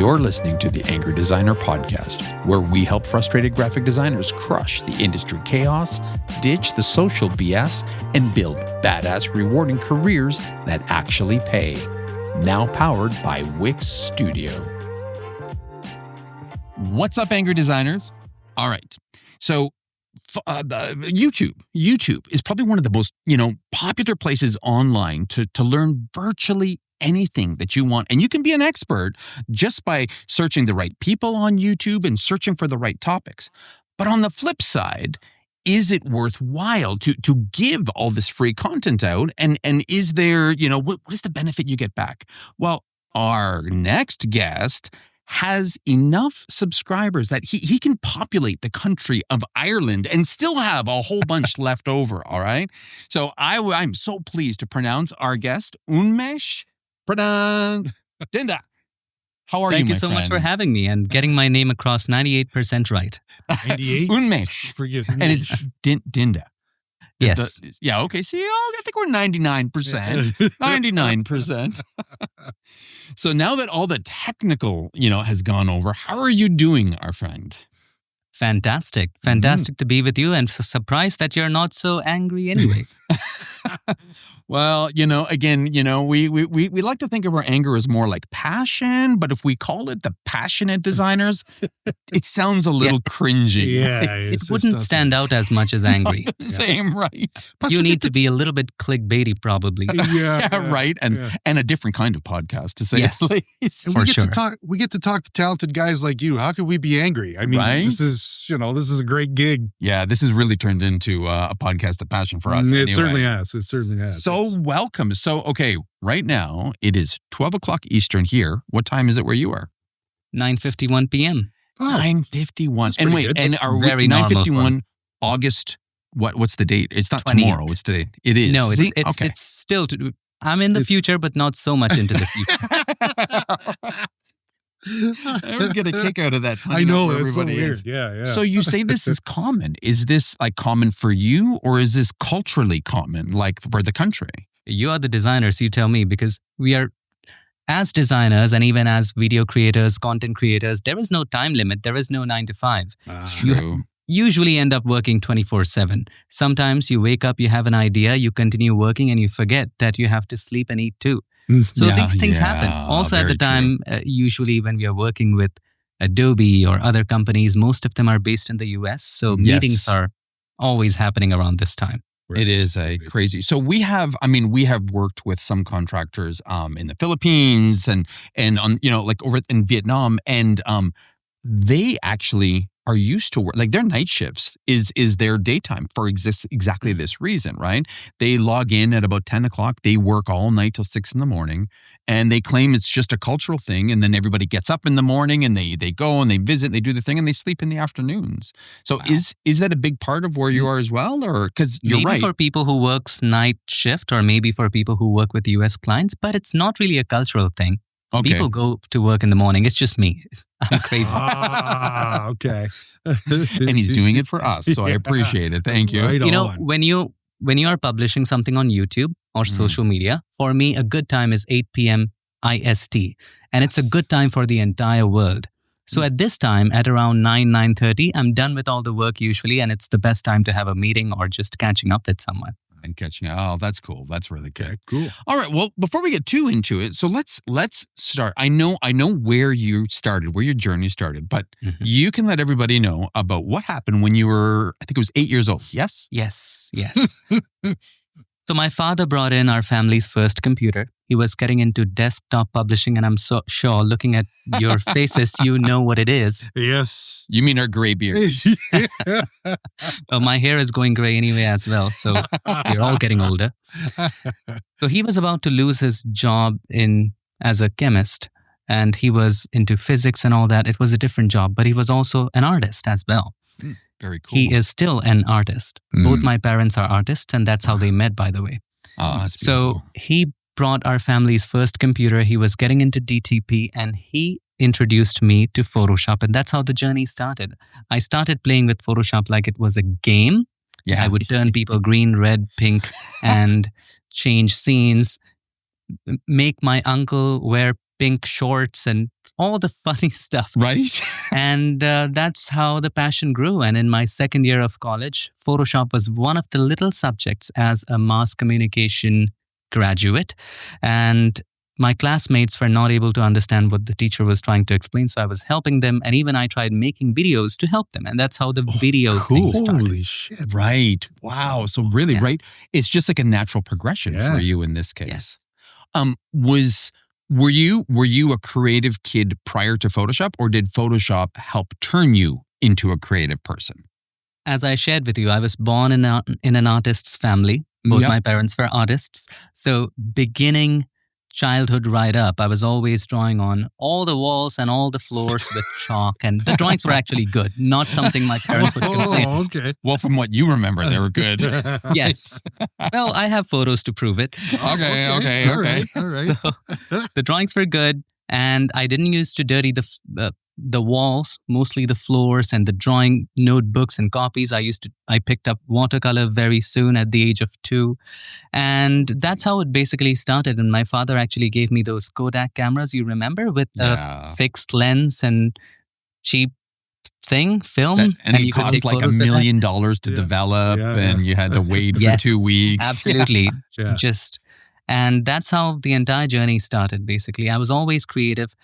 You're listening to the Angry Designer Podcast, where we help frustrated graphic designers crush the industry chaos, ditch the social BS, and build badass, rewarding careers that actually pay. Now powered by Wix Studio. What's up, Angry Designers? All right. So YouTube is probably one of the most, popular places online to learn virtually anything that you want. And you can be an expert just by searching the right people on YouTube and searching for the right topics. But on the flip side, is it worthwhile to give all this free content out? And is there, what is the benefit you get back? Well, our next guest has enough subscribers that he can populate the country of Ireland and still have a whole bunch left over, all right? So I'm so pleased to pronounce our guest, Unmesh Dinda. How are you, my friend? Thank you so much for having me and getting my name across 98% right. 98? Unmesh. Forgive me. And it's Dinda. Yes. Yeah, okay. See, I think we're 99%. 99%. So now that all the technical, has gone over, how are you doing, our friend? Fantastic. Fantastic to be with you, and surprised that you're not so angry anyway. Well, again, we like to think of our anger as more like passion, but if we call it the passionate designers, it sounds a little cringy. Yeah, right? It wouldn't stand out as much as angry. Same, right? You need to be a little bit clickbaity, probably. Yeah, right. And a different kind of podcast, to say the least. And we get to talk to talented guys like you. How could we be angry? I mean, right? This is a great gig. Yeah, this has really turned into a podcast of passion for us. It certainly has. It certainly has. So welcome. So, okay, right now it is 12 o'clock Eastern here. What time is it where you are? 9:51 p.m. Oh, 9:51. And wait, good. and It's are we very normal 9:51 August? What's the date? It's not 20th. tomorrow. It's today. It is. No, See? it's still. I'm in the future, but not so much into the future. I always get a kick out of that. I know, where it's so everybody weird. is. Yeah. So you say this is common. Is this like common for you, or is this culturally common, like for the country? You are the designers, you tell me, because we are, as designers and even as video creators, content creators, there is no time limit. There is no 9 to 5. True. You usually end up working 24/7. Sometimes you wake up, you have an idea, you continue working, and you forget that you have to sleep and eat too. So these things happen. Also at the time, usually when we are working with Adobe or other companies, most of them are based in the US. So meetings are always happening around this time. It is crazy. So we have worked with some contractors in the Philippines and on, like over in Vietnam, and they actually are used to work, like their night shifts is their daytime for exactly this reason, right? They log in at about 10 o'clock, they work all night till 6 a.m, and they claim it's just a cultural thing, and then everybody gets up in the morning and they go and they visit, they do the thing, and they sleep in the afternoons. So is that a big part of where you are as well? Or because you're maybe right. for people who works night shift, or maybe for people who work with US clients, but it's not really a cultural thing. Okay. People go to work in the morning. It's just me. I'm crazy. Okay. And he's doing it for us, so I appreciate it. Thank you. Right on. when you are publishing something on YouTube or social media, for me, a good time is 8 p.m. IST. And it's a good time for the entire world. So at this time, at around 9:30, I'm done with all the work usually, and it's the best time to have a meeting or just catching up with someone. And catching up. Oh, that's cool. That's really good. Okay, cool. All right. Well, before we get too into it, so let's start. I know where you started, where your journey started, but you can let everybody know about what happened when you were, I think it was 8 years old. Yes? Yes. So my father brought in our family's first computer. He was getting into desktop publishing, and I'm so sure, looking at your faces, you know what it is. Yes. You mean our gray beards? Well, my hair is going gray anyway as well, so we're all getting older. So he was about to lose his job as a chemist, and he was into physics and all that. It was a different job, but he was also an artist as well. Very cool. He is still an artist. Both my parents are artists, and that's how they met, by the way. Oh, that's so beautiful. he brought our family's first computer. He was getting into DTP, and he introduced me to Photoshop, and that's how the journey started. I started playing with Photoshop like it was a game. Yeah. I would turn people green, red, pink, and change scenes, make my uncle wear pink shorts and all the funny stuff. Right. And that's how the passion grew. And in my second year of college, Photoshop was one of the little subjects as a mass communication graduate. And my classmates were not able to understand what the teacher was trying to explain. So I was helping them. And even I tried making videos to help them. And that's how the video thing started. Holy shit. Right. Wow. So really, right. It's just like a natural progression for you in this case. Yes. Were you a creative kid prior to Photoshop, or did Photoshop help turn you into a creative person? As I shared with you, I was born in an artist's family. Both my parents were artists. So beginning childhood right up, I was always drawing on all the walls and all the floors with chalk. And the drawings were actually good, not something my parents would complain. Oh, okay. Well, from what you remember, they were good. Yes. Well, I have photos to prove it. Okay. All right. The drawings were good, and I didn't used to dirty the walls, mostly the floors and the drawing notebooks and copies. I picked up watercolor very soon at the age of 2. And that's how it basically started. And my father actually gave me those Kodak cameras, you remember, with a fixed lens and cheap film. And it you could cost take like photos $1 with million to develop, and you had to wait for 2 weeks. Absolutely. Yeah. And that's how the entire journey started, basically. I was always creative,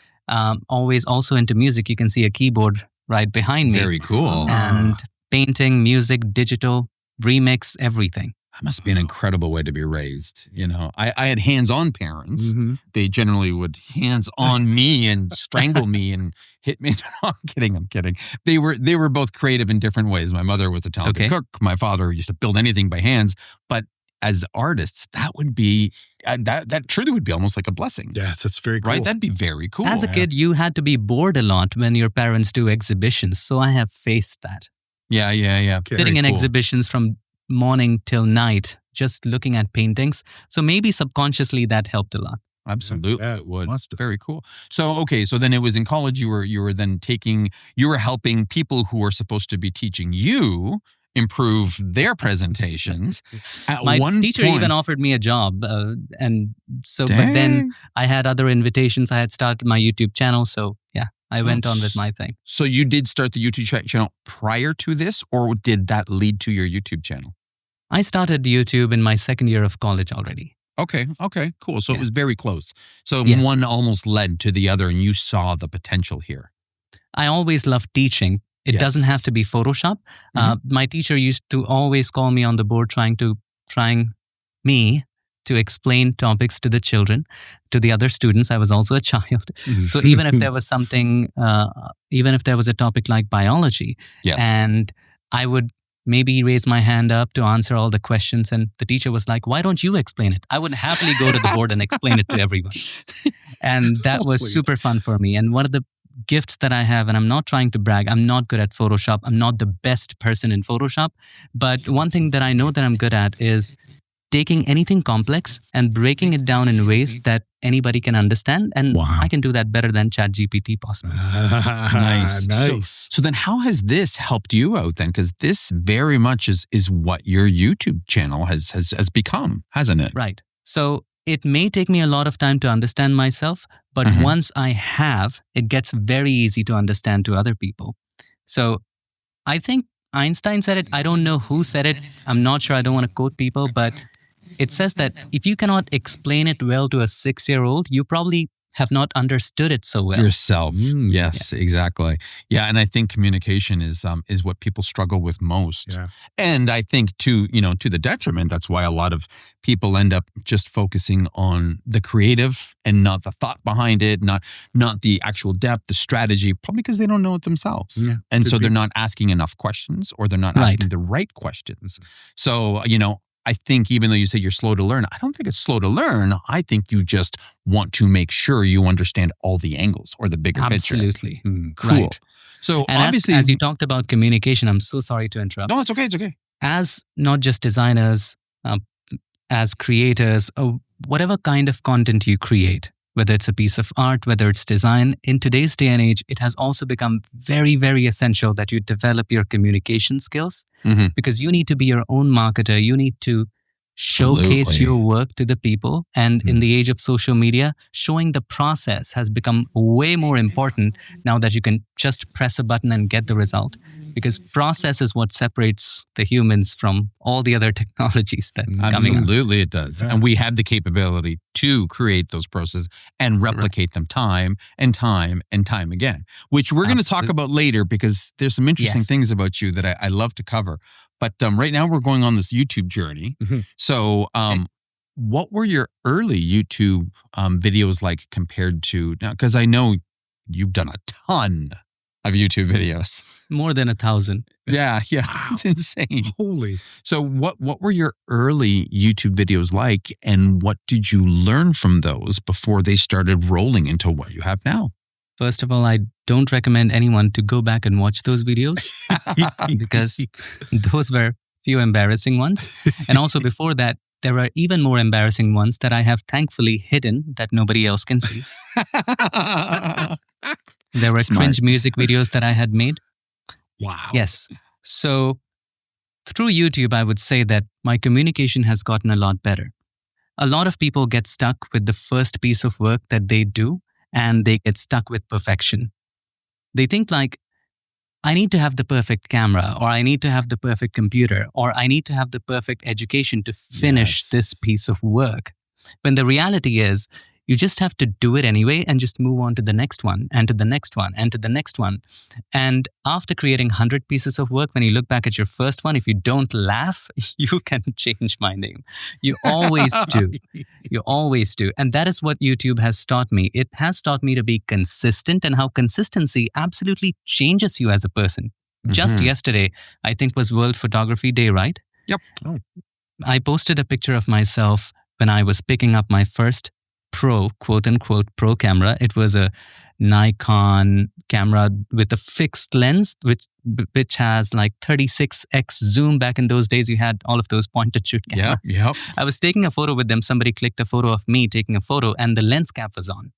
always also into music. You can see a keyboard right behind me. Very cool. And painting, music, digital, remix, everything. That must be an incredible way to be raised. You know, I had hands-on parents. Mm-hmm. They generally would hands-on me and strangle me and hit me. No, I'm kidding. They were both creative in different ways. My mother was a talented cook. My father used to build anything by hands. But as artists, that would be that truly would be almost like a blessing. Yeah, that's very cool. Right? That'd be very cool. As a kid, you had to be bored a lot when your parents do exhibitions. So I have faced that. Yeah. Sitting in exhibitions from morning till night, just looking at paintings. So maybe subconsciously that helped a lot. Absolutely, Yeah, it would. must have. Very cool. So so then it was in college. You were helping people who were supposed to be teaching you improve their presentations. At my one teacher point, even offered me a job, and so. Dang. But then I had other invitations. I had started my YouTube channel, so yeah, I went on with my thing. So you did start the YouTube channel prior to this, or did that lead to your YouTube channel? I started YouTube in my second year of college already. Okay, cool. So it was very close. So Yes. one almost led to the other, and you saw the potential here. I always loved teaching. It Yes. doesn't have to be Photoshop. My teacher used to always call me on the board trying me to explain topics to the children, to the other students. I was also a child. So even if there was something, even if there was a topic like biology, Yes. and I would maybe raise my hand up to answer all the questions, and the teacher was like, "Why don't you explain it?" I would happily go to the board and explain it to everyone. And that was super fun for me. And one of the gifts that I have, and I'm not trying to brag, I'm not good at Photoshop. I'm not the best person in Photoshop. But one thing that I know that I'm good at is taking anything complex and breaking it down in ways that anybody can understand. And Wow. I can do that better than ChatGPT possibly. Nice. Nice. So then how has this helped you out then? Because this very much is what your YouTube channel has become, hasn't it? Right. So it may take me a lot of time to understand myself, but once I have, it gets very easy to understand to other people. So I think Einstein said it. I don't know who said it. I'm not sure. I don't want to quote people, but it says that if you cannot explain it well to a 6-year-old, you probably have not understood it so well. Yourself. Yes, exactly. Yeah, and I think communication is what people struggle with most. Yeah. And I think to the detriment, that's why a lot of people end up just focusing on the creative and not the thought behind it, not the actual depth, the strategy, probably because they don't know it themselves. Yeah, and could so they're be. not asking enough questions, or they're not Right. asking the right questions. So, I think even though you say you're slow to learn, I don't think it's slow to learn. I think you just want to make sure you understand all the angles or the bigger picture. Absolutely. Cool. Right. So And obviously, as you talked about communication, I'm so sorry to interrupt. no, it's okay. It's okay. As not just designers, as creators, or whatever kind of content you create, whether it's a piece of art, whether it's design, in today's day and age, it has also become very, very essential that you develop your communication skills, Mhm. because you need to be your own marketer. You need to showcase your work to the people. And in the age of social media, showing the process has become way more important now that you can just press a button and get the result. Because process is what separates the humans from all the other technologies that's coming up. Absolutely, it does. Yeah. And we have the capability to create those processes and replicate them time and time and time again, which we're going to talk about later because there's some interesting things about you that I love to cover. But right now we're going on this YouTube journey. So what were your early YouTube videos like compared to now? Because I know you've done a ton of YouTube videos. More than 1,000. Yeah. It's insane. Holy. So what were your early YouTube videos like, and what did you learn from those before they started rolling into what you have now? First of all, I don't recommend anyone to go back and watch those videos because those were few embarrassing ones. And also before that, there are even more embarrassing ones that I have thankfully hidden that nobody else can see. There were cringe music videos that I had made. Wow. Yes. So through YouTube, I would say that my communication has gotten a lot better. A lot of people get stuck with the first piece of work that they do, and they get stuck with perfection. They think like, I need to have the perfect camera, or I need to have the perfect computer, or I need to have the perfect education to finish this piece of work. When the reality is, you just have to do it anyway and just move on to the next one and to the next one and to the next one. And after creating 100 pieces of work, when you look back at your first one, if you don't laugh, you can change my name. You always do. You always do. And that is what YouTube has taught me. It has taught me to be consistent and how consistency absolutely changes you as a person. Just yesterday, I think was World Photography Day, right? Yep. Oh. I posted a picture of myself when I was picking up my first quote unquote pro camera. It was a Nikon camera with a fixed lens, which has like 36x zoom. Back in those days, you had all of those point and shoot cameras. Yep. I was taking a photo with them. Somebody clicked a photo of me taking a photo, and the lens cap was on.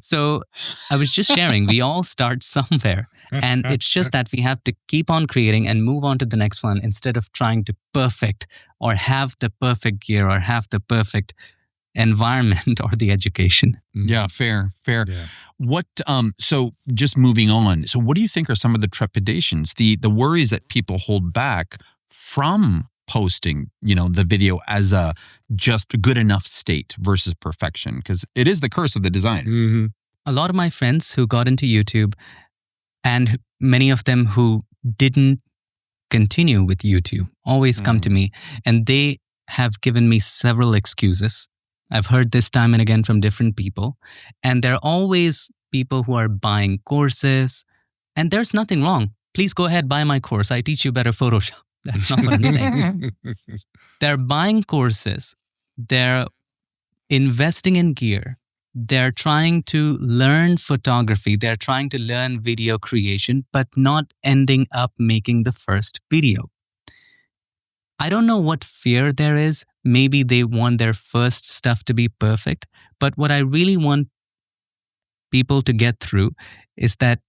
So I was just sharing, we all start somewhere. And it's just that we have to keep on creating and move on to the next one instead of trying to perfect or have the perfect gear or have the perfect environment or the education. Yeah, fair. Yeah. What so just moving on. So what do you think are some of the trepidations, the worries that people hold back from posting, the video as a just good enough state versus perfection? Because it is the curse of the designer. A lot of my friends who got into YouTube, and many of them who didn't continue with YouTube, always come to me, and they have given me several excuses. I've heard this time and again from different people. And there are always people who are buying courses. And there's nothing wrong. Please go ahead, buy my course. I teach you better Photoshop. That's not what I'm saying. They're buying courses. They're investing in gear. They're trying to learn photography. They're trying to learn video creation, but not ending up making the first video. I don't know what fear there is. Maybe they want their first stuff to be perfect. But what I really want people to get through is that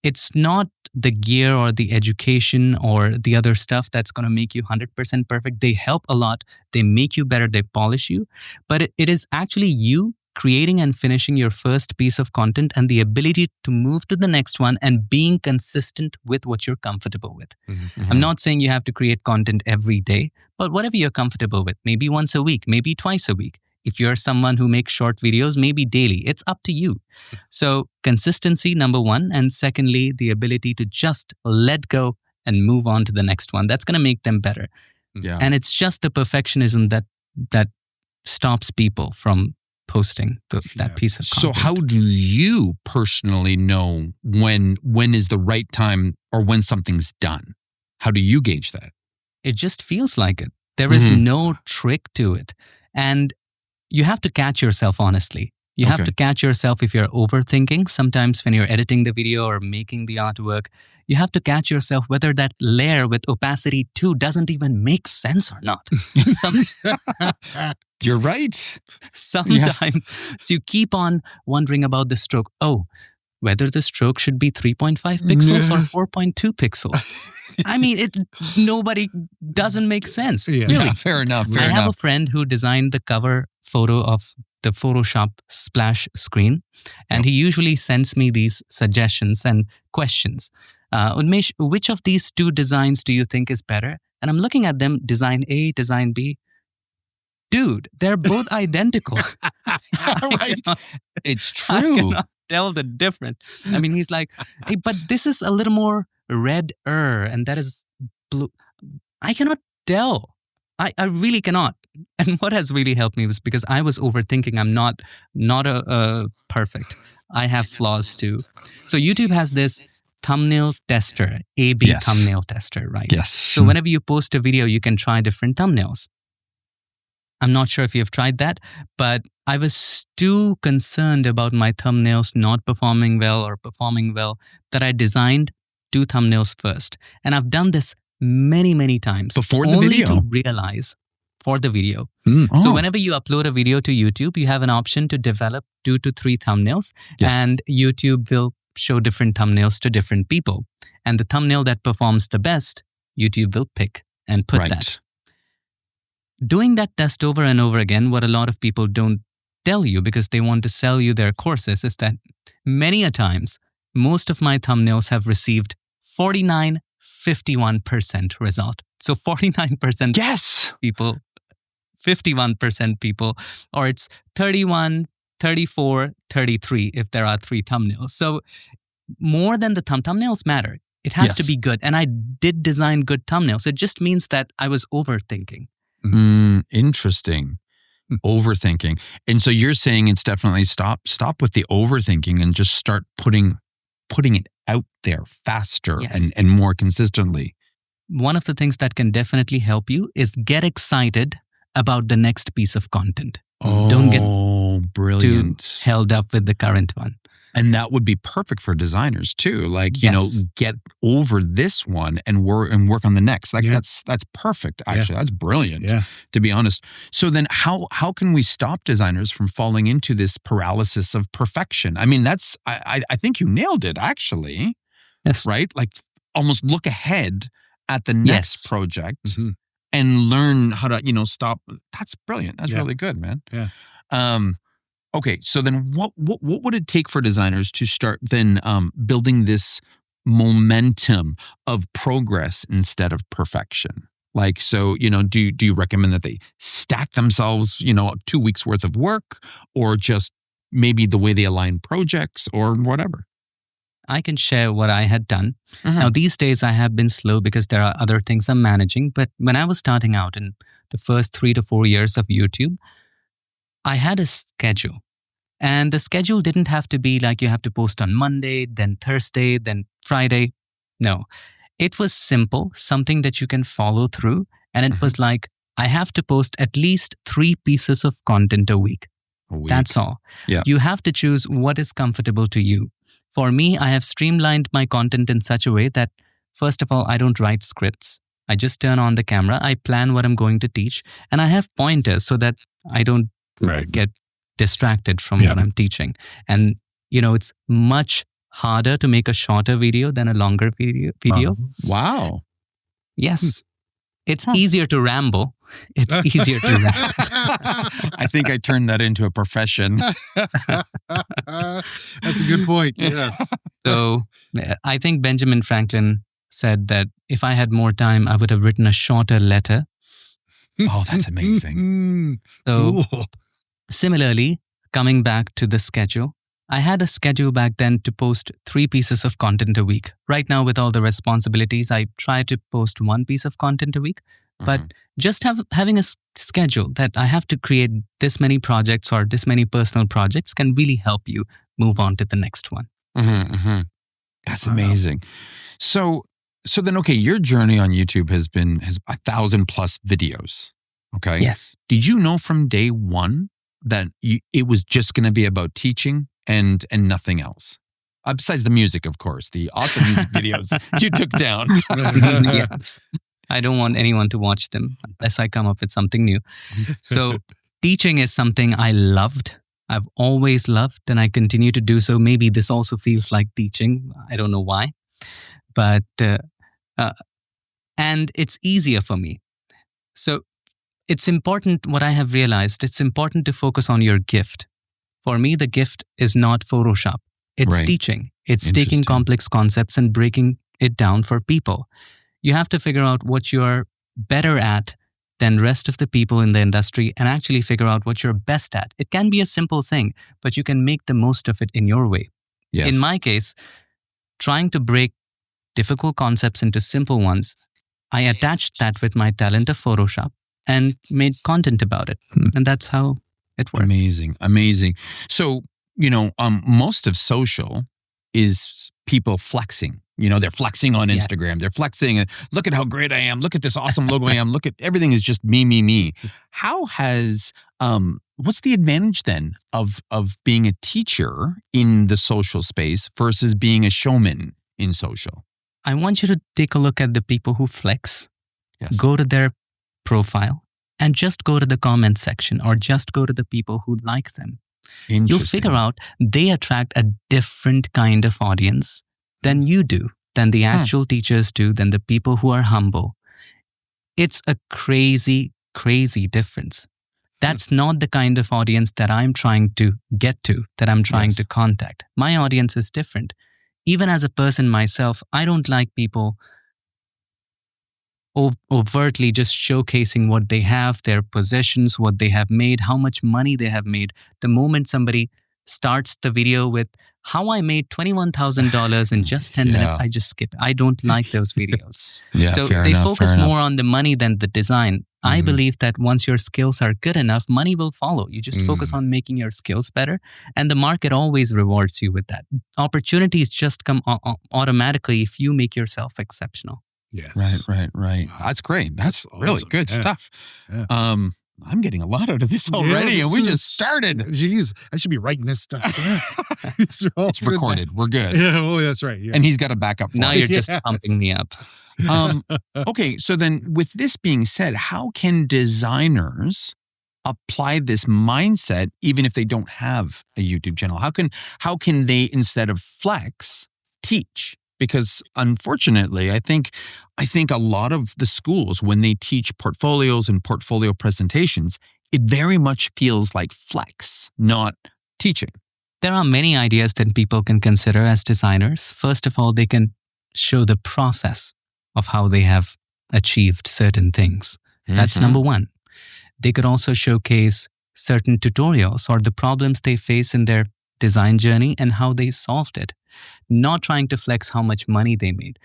it's not the gear or the education or the other stuff that's going to make you 100% perfect. They help a lot. They make you better. They polish you. But it is actually you creating and finishing your first piece of content and the ability to move to the next one and being consistent with what you're comfortable with. I'm not saying you have to create content every day, but whatever you're comfortable with, maybe once a week, maybe twice a week. If you're someone who makes short videos, maybe daily. It's up to you. So consistency, number one. And secondly, the ability to just let go and move on to the next one. That's going to make them better. Yeah. And it's just the perfectionism that stops people from posting that piece of content. So how do you personally know when is the right time or when something's done? How do you gauge that? It just feels like it. There is no trick to it. And you have to catch yourself, honestly. You have to catch yourself if you're overthinking. Sometimes when you're editing the video or making the artwork, you have to catch yourself whether that layer with opacity 2 doesn't even make sense or not. You're right. Sometimes you keep on wondering about the stroke. Oh, whether the stroke should be 3.5 pixels or 4.2 pixels. I mean, nobody doesn't make sense. Yeah. Really. Yeah, fair enough. I have a friend who designed the cover photo of the Photoshop splash screen, and he usually sends me these suggestions and questions. Unmesh, which of these two designs do you think is better? And I'm looking at them, design A, design B. Dude, they're both identical. Right. It's I true. cannot tell the difference. I mean, he's like, hey, but this is a little more redder and that is blue. I cannot tell. I really cannot. And what has really helped me was because I was overthinking. I'm not a perfect. I have flaws too. So YouTube has this thumbnail tester, A/B thumbnail tester, right? Yes. So whenever you post a video, you can try different thumbnails. I'm not sure if you've tried that, but I was too concerned about my thumbnails not performing well or performing well that I designed 2 thumbnails first. And I've done this many, many times. Before the only video? to realize for the video. So whenever you upload a video to YouTube, you have an option to develop 2 to 3 thumbnails. Yes. And YouTube will show different thumbnails to different people. And the thumbnail that performs the best, YouTube will pick and put that. Doing that test over and over again, what a lot of people don't tell you because they want to sell you their courses is that many a times, most of my thumbnails have received 51% result. So 49% people, 51% people, or it's 31, 34, 33 if there are 3 thumbnails. So more than the thumbnails matter. It has to be good. And I did design good thumbnails. It just means that I was overthinking. Interesting. Overthinking. And so you're saying it's definitely stop with the overthinking and just start putting it out there faster and more consistently. One of the things that can definitely help you is get excited about the next piece of content. Don't get brilliant. too held up with the current one. And that would be perfect for designers too. Like, you know, get over this one and work on the next. Like that's perfect. Actually, that's brilliant. To be honest. So then how can we stop designers from falling into this paralysis of perfection? I mean, I think you nailed it actually. Yes. Right? Like almost look ahead at the next project and learn how to, stop. That's brilliant. That's really good, man. Yeah. Okay, so then what would it take for designers to start then building this momentum of progress instead of perfection? Like, so, do you recommend that they stack themselves, 2 weeks worth of work, or just maybe the way they align projects or whatever? I can share what I had done. Now, these days I have been slow because there are other things I'm managing. But when I was starting out in the first 3 to 4 years of YouTube, I had a schedule. And the schedule didn't have to be like you have to post on Monday, then Thursday, then Friday. No, it was simple, something that you can follow through. And it was like, I have to post at least 3 pieces of content a week. That's all. Yeah. You have to choose what is comfortable to you. For me, I have streamlined my content in such a way that, first of all, I don't write scripts. I just turn on the camera. I plan what I'm going to teach. And I have pointers so that I don't get distracted from what I'm teaching. And, it's much harder to make a shorter video than a longer video. Wow. Yes. It's easier to ramble. It's easier to ramble. I think I turned that into a profession. That's a good point. Yes. So I think Benjamin Franklin said that if I had more time, I would have written a shorter letter. Oh, that's amazing. So Cool. Similarly, coming back to the schedule, I had a schedule back then to post 3 pieces of content a week. Right now, with all the responsibilities, I try to post 1 piece of content a week. But just having a schedule that I have to create this many projects or this many personal projects can really help you move on to the next one. That's amazing. So then, okay, your journey on YouTube has 1,000 plus videos. Okay. Yes. Did you know from day one that it was just going to be about teaching and nothing else? Besides the music, of course, the awesome music videos you took down. Yes. I don't want anyone to watch them unless I come up with something new. So teaching is something I loved I've always loved, and I continue to do so. Maybe this also feels like teaching. I don't know why, but and it's easier for me. So it's important. What I have realized, it's important to focus on your gift. For me, the gift is not Photoshop. It's teaching. It's taking complex concepts and breaking it down for people. You have to figure out what you're better at than rest of the people in the industry and actually figure out what you're best at. It can be a simple thing, but you can make the most of it in your way. Yes. In my case, trying to break difficult concepts into simple ones, I attached that with my talent of Photoshop and made content about it. And that's how it worked. Amazing. So, most of social is people flexing. They're flexing on Instagram. Yeah. They're flexing. Look at how great I am. Look at this awesome logo I am. Look at everything is just me. How has, what's the advantage then of being a teacher in the social space versus being a showman in social? I want you to take a look at the people who flex. Yes. Go to their profile and just go to the comment section or just go to the people who like them. You'll figure out they attract a different kind of audience than you do, than the actual teachers do, than the people who are humble. It's a crazy, crazy difference. That's not the kind of audience that I'm trying to get to, that I'm trying to contact. My audience is different. Even as a person myself, I don't like people overtly just showcasing what they have, their possessions, what they have made, how much money they have made. The moment somebody starts the video with how I made $21,000 in just 10 minutes, I just skip. I don't like those videos. So they focus more on the money than the design. I believe that once your skills are good enough, money will follow. You just focus on making your skills better, and the market always rewards you with that. Opportunities just come automatically if you make yourself exceptional. Yes. Right. Wow. That's great. That's really awesome. Good stuff. Yeah. I'm getting a lot out of this already, and we just started. Jeez, I should be writing this stuff. It's recorded. We're good. Yeah, that's right. Yeah. And he's got a backup for us. Now you're just pumping me up. Okay, so then with this being said, how can designers apply this mindset even if they don't have a YouTube channel? How can they, instead of flex, teach? Because unfortunately, I think a lot of the schools, when they teach portfolios and portfolio presentations, it very much feels like flex, not teaching. There are many ideas that people can consider as designers. First of all, they can show the process of how they have achieved certain things. That's number one. They could also showcase certain tutorials or the problems they face in their design journey and how they solved it. Not trying to flex how much money they made.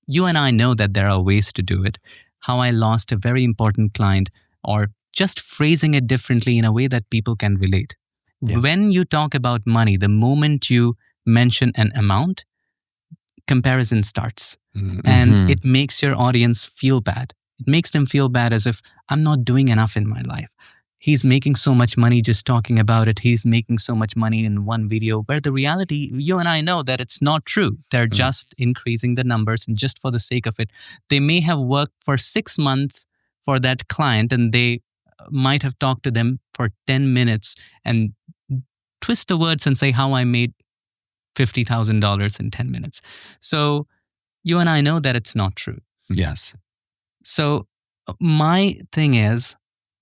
You and I know that there are ways to do it. How I lost a very important client, or just phrasing it differently in a way that people can relate. Yes. When you talk about money, the moment you mention an amount, comparison starts. And it makes your audience feel bad. It makes them feel bad as if I'm not doing enough in my life. He's making so much money just talking about it. He's making so much money in one video, where the reality, you and I know that it's not true. They're just increasing the numbers, and just for the sake of it. They may have worked for 6 months for that client, and they might have talked to them for 10 minutes and twist the words and say how I made $50,000 in 10 minutes. So you and I know that it's not true. Yes. So my thing is,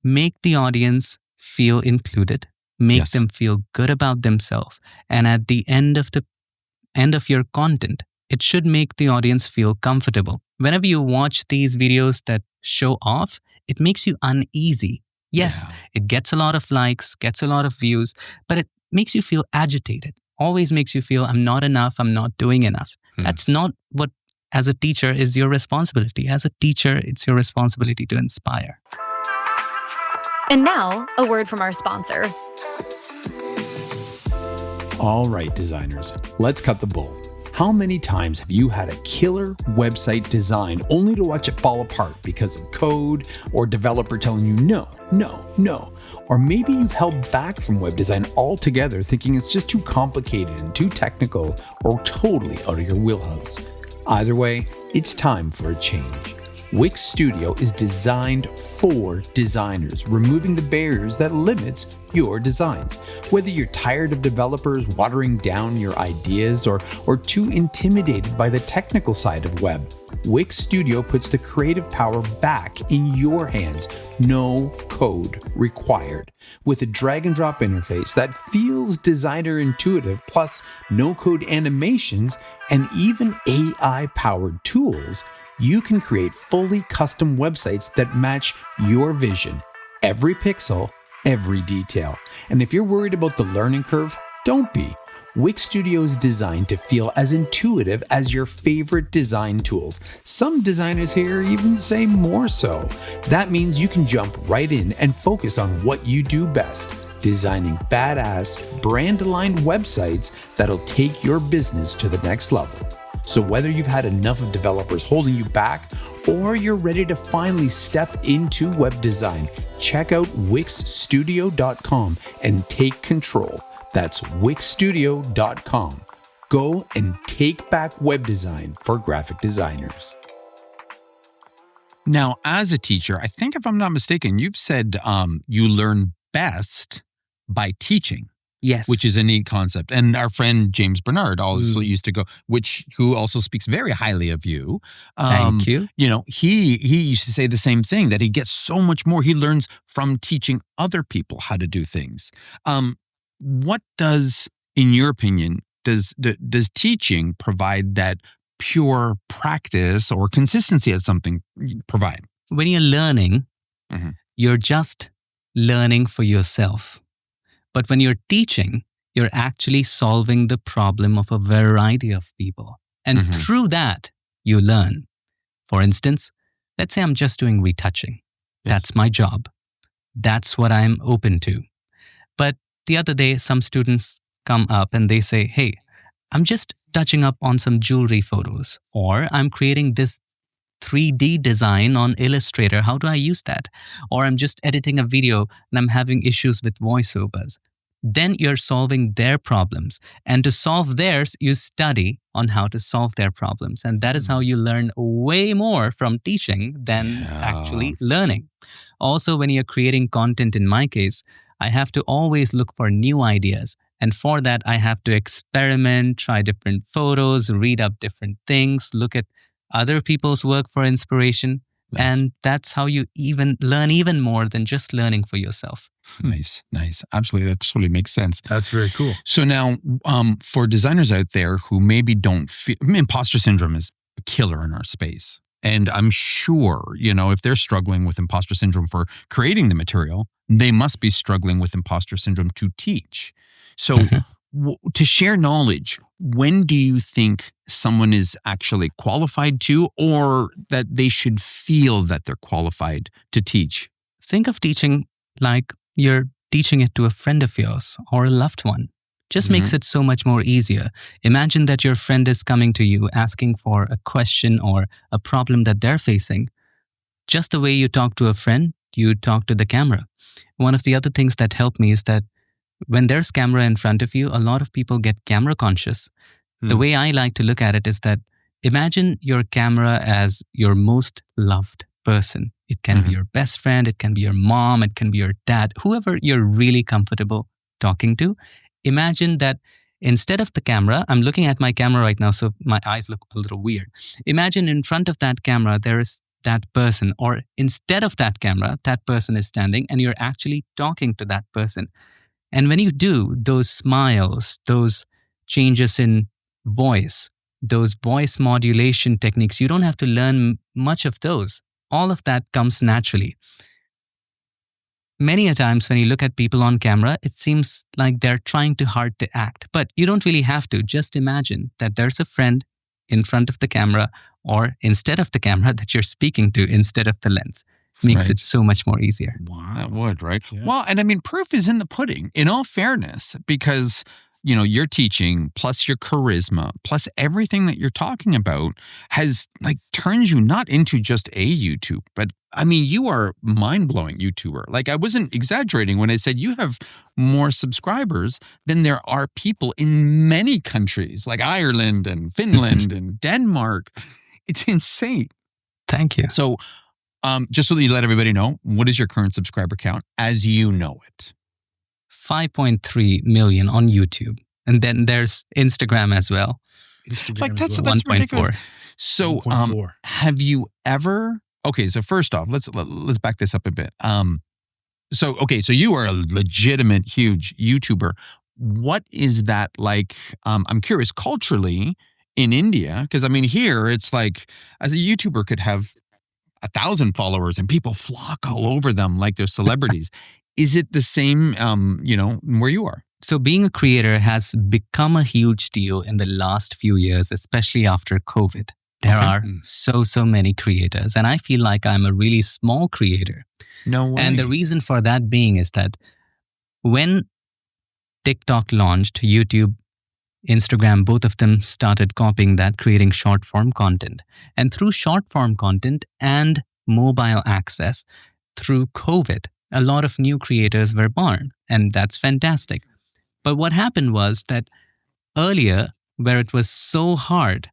make the audience feel included, make them feel good about themselves. And at the end of your content, it should make the audience feel comfortable. Whenever you watch these videos that show off, it makes you uneasy. Yes, it gets a lot of likes, gets a lot of views, but it makes you feel agitated. Always makes you feel I'm not enough, I'm not doing enough. That's not what, as a teacher, is your responsibility. As a teacher, it's your responsibility to inspire. And now, a word from our sponsor. All right, designers, let's cut the bull. How many times have you had a killer website designed only to watch it fall apart because of code or developer telling you no? Or maybe you've held back from web design altogether thinking it's just too complicated and too technical or totally out of your wheelhouse. Either way, it's time for a change. Wix Studio is designed for designers, removing the barriers that limits your designs. Whether you're tired of developers watering down your ideas or too intimidated by the technical side of web, Wix Studio puts the creative power back in your hands. No code required. With a drag and drop interface that feels designer intuitive, plus no code animations and even AI powered tools, you can create fully custom websites that match your vision. Every pixel, every detail. And if you're worried about the learning curve, don't be. Wix Studio is designed to feel as intuitive as your favorite design tools. Some designers here even say more so. That means you can jump right in and focus on what you do best, designing badass, brand-aligned websites that'll take your business to the next level. So whether you've had enough of developers holding you back or you're ready to finally step into web design, check out wixstudio.com and take control. That's wixstudio.com. Go and take back web design for graphic designers. Now, as a teacher, I think if I'm not mistaken, you've said you learn best by teaching. Yes. Which is a neat concept. And our friend James Bernard also used to go, who also speaks very highly of you. Thank you. You know, he used to say the same thing, that he gets so much more. He learns from teaching other people how to do things. What does, in your opinion, does teaching provide that pure practice or consistency as something provide? When you're learning, you're just learning for yourself. But when you're teaching, you're actually solving the problem of a variety of people. And through that, you learn. For instance, let's say I'm just doing retouching. Yes. That's my job. That's what I'm open to. But the other day, some students come up and they say, hey, I'm just touching up on some jewelry photos, or I'm creating this 3D design on Illustrator. How do I use that? Or I'm just editing a video and I'm having issues with voiceovers. Then you're solving their problems. And to solve theirs, you study on how to solve their problems. And that is how you learn way more from teaching than actually learning. Also, when you're creating content, in my case, I have to always look for new ideas. And for that, I have to experiment, try different photos, read up different things, look at other people's work for inspiration. Nice. And that's how you even learn even more than just learning for yourself. Nice. Absolutely. That totally makes sense. That's very cool. So now, for designers out there who maybe don't feel, imposter syndrome is a killer in our space. And I'm sure, if they're struggling with imposter syndrome for creating the material, they must be struggling with imposter syndrome to teach. So to share knowledge, when do you think someone is actually qualified to, or that they should feel that they're qualified to teach? Think of teaching like you're teaching it to a friend of yours or a loved one. Just makes it so much more easier. Imagine that your friend is coming to you asking for a question or a problem that they're facing. Just the way you talk to a friend, you talk to the camera. One of the other things that helped me is that when there's camera in front of you, a lot of people get camera conscious. The way I like to look at it is that imagine your camera as your most loved person. It can be your best friend, it can be your mom, it can be your dad, whoever you're really comfortable talking to. Imagine that instead of the camera, I'm looking at my camera right now, so my eyes look a little weird. Imagine in front of that camera, there is that person, or instead of that camera, that person is standing and you're actually talking to that person. And when you do those smiles, those changes in voice, those voice modulation techniques, you don't have to learn much of those. All of that comes naturally. Many a times when you look at people on camera, it seems like they're trying too hard to act. But you don't really have to. Just imagine that there's a friend in front of the camera or instead of the camera that you're speaking to instead of the lens. Makes it so much more easier. Wow, that would, right? Yeah. Well, and I mean, proof is in the pudding, in all fairness, because, your teaching plus your charisma plus everything that you're talking about has turns you not into just a YouTube, but I mean, you are mind-blowing YouTuber. I wasn't exaggerating when I said you have more subscribers than there are people in many countries like Ireland and Finland and Denmark. It's insane. Thank you. So just so that you let everybody know, what is your current subscriber count as you know it? 5.3 million on YouTube. And then there's Instagram as well. Instagram That's 1.4. ridiculous. So 1.4. have you ever, okay, so first off, let's back this up a bit. So you are a legitimate, huge YouTuber. What is that like? I'm curious culturally in India, because I mean, here it's like, as a YouTuber could have 1,000 followers and people flock all over them like they're celebrities. Is it the same, where you are? So being a creator has become a huge deal in the last few years, especially after COVID. There are so many creators, and I feel like I'm a really small creator. No way. And the reason for that being is that when TikTok launched, YouTube, Instagram, both of them started copying that, creating short form content. And through short form content and mobile access, through COVID, a lot of new creators were born, and that's fantastic. But what happened was that earlier, where it was so hard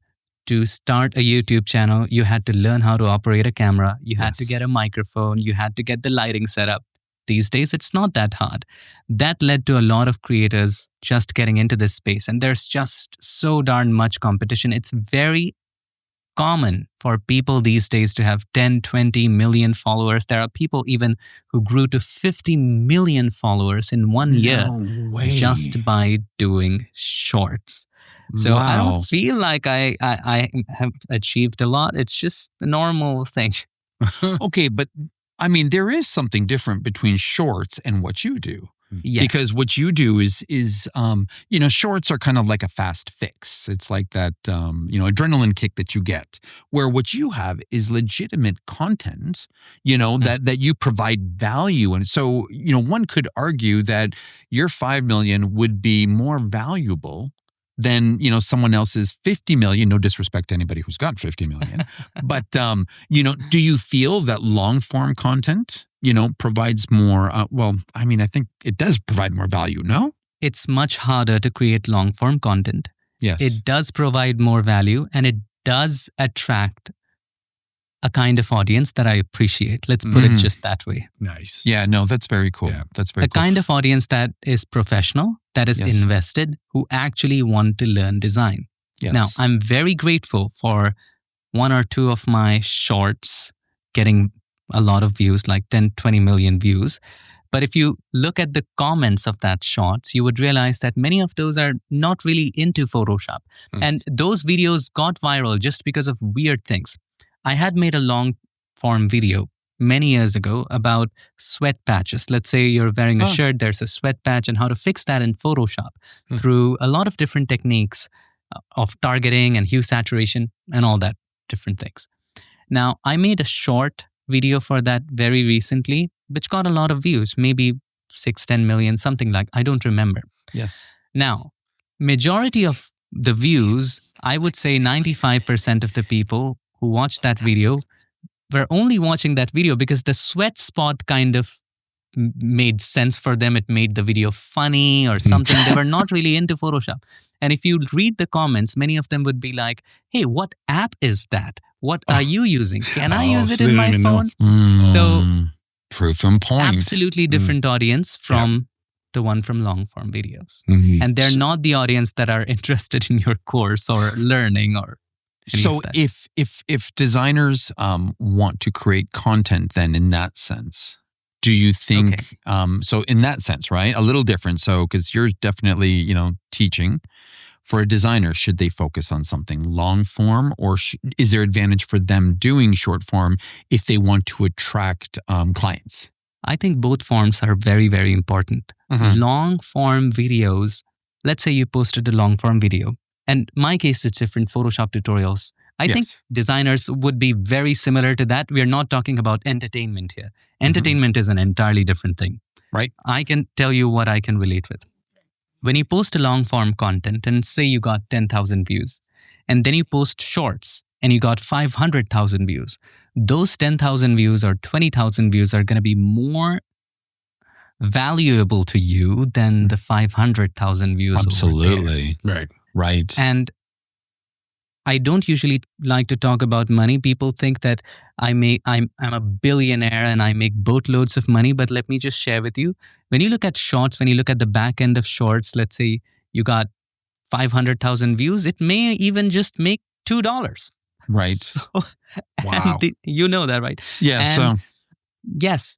to start a YouTube channel, you had to learn how to operate a camera, you had to get a microphone, you had to get the lighting set up. These days, it's not that hard. That led to a lot of creators just getting into this space, and there's just so darn much competition. It's very common for people these days to have 10, 20 million followers. There are people even who grew to 50 million followers in 1 year just by doing shorts. So I don't feel like I have achieved a lot. It's just a normal thing. Okay, but I mean, there is something different between shorts and what you do. Yes. Because what you do is shorts are kind of like a fast fix. It's like that, adrenaline kick that you get, where what you have is legitimate content, that you provide value. And so, one could argue that your 5 million would be more valuable than, someone else's 50 million. No disrespect to anybody who's got 50 million. But, do you feel that long form content, provides more, I think it does provide more value, no? It's much harder to create long form content. Yes. It does provide more value, and it does attract a kind of audience that I appreciate. Let's put it just that way. Nice. Yeah, no, that's very cool. Yeah. That's very cool. A kind of audience that is professional, that is invested, who actually want to learn design. Yes. Now, I'm very grateful for 1 or 2 of my shorts getting a lot of views, like 10, 20 million views. But if you look at the comments of that shorts, you would realize that many of those are not really into Photoshop. And those videos got viral just because of weird things. I had made a long form video many years ago about sweat patches. Let's say you're wearing a shirt, there's a sweat patch, and how to fix that in Photoshop through a lot of different techniques of targeting and hue saturation and all that different things. Now, I made a short video for that very recently, which got a lot of views, maybe 6, 10 million, something like, I don't remember. Yes. Now, majority of the views, I would say 95% of the people who watched that video were only watching that video because the sweat spot kind of made sense for them. It made the video funny or something. They were not really into Photoshop. And if you read the comments, many of them would be like, hey, what app is that? What are you using? Can I use it in my phone? So, truth and point. Absolutely different audience from the one from long form videos. And they're not the audience that are interested in your course or learning or so if designers want to create content, then in that sense, do you think, so in that sense, right, a little different. So, because you're definitely, teaching, for a designer, should they focus on something long form, or is there advantage for them doing short form if they want to attract clients? I think both forms are very, very important. Long form videos, let's say you posted a long form video. And my case is different, Photoshop tutorials. I think designers would be very similar to that. We are not talking about entertainment here. Entertainment is an entirely different thing. Right. I can tell you what I can relate with. When you post a long form content and say you got 10,000 views, and then you post shorts and you got 500,000 views, those 10,000 views or 20,000 views are going to be more valuable to you than the 500,000 views. Absolutely. Right. Right. And I don't usually like to talk about money. People think that I'm a billionaire and I make boatloads of money. But let me just share with you. When you look at shorts, when you look at the back end of shorts, let's say you got 500,000 views, it may even just make $2. Right. So, Wow. you know that, right? Yeah. And yes.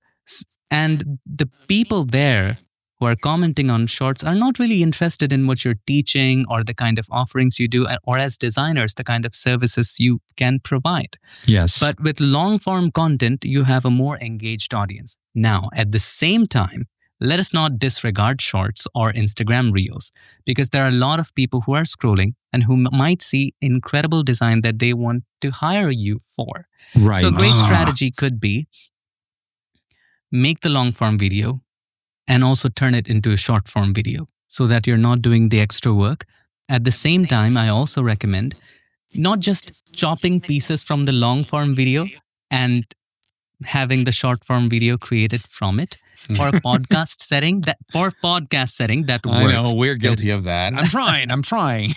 And the people there who are commenting on shorts are not really interested in what you're teaching or the kind of offerings you do, or as designers, the kind of services you can provide. Yes. But with long form content, you have a more engaged audience. Now, at the same time, let us not disregard shorts or Instagram reels, because there are a lot of people who are scrolling and who might see incredible design that they want to hire you for. Right. So a great strategy could be make the long form video and also turn it into a short form video so that you're not doing the extra work. At the same time, I also recommend not just chopping pieces from the long form video and having the short form video created from it. For a podcast setting that works. I know, we're guilty of that. I'm trying.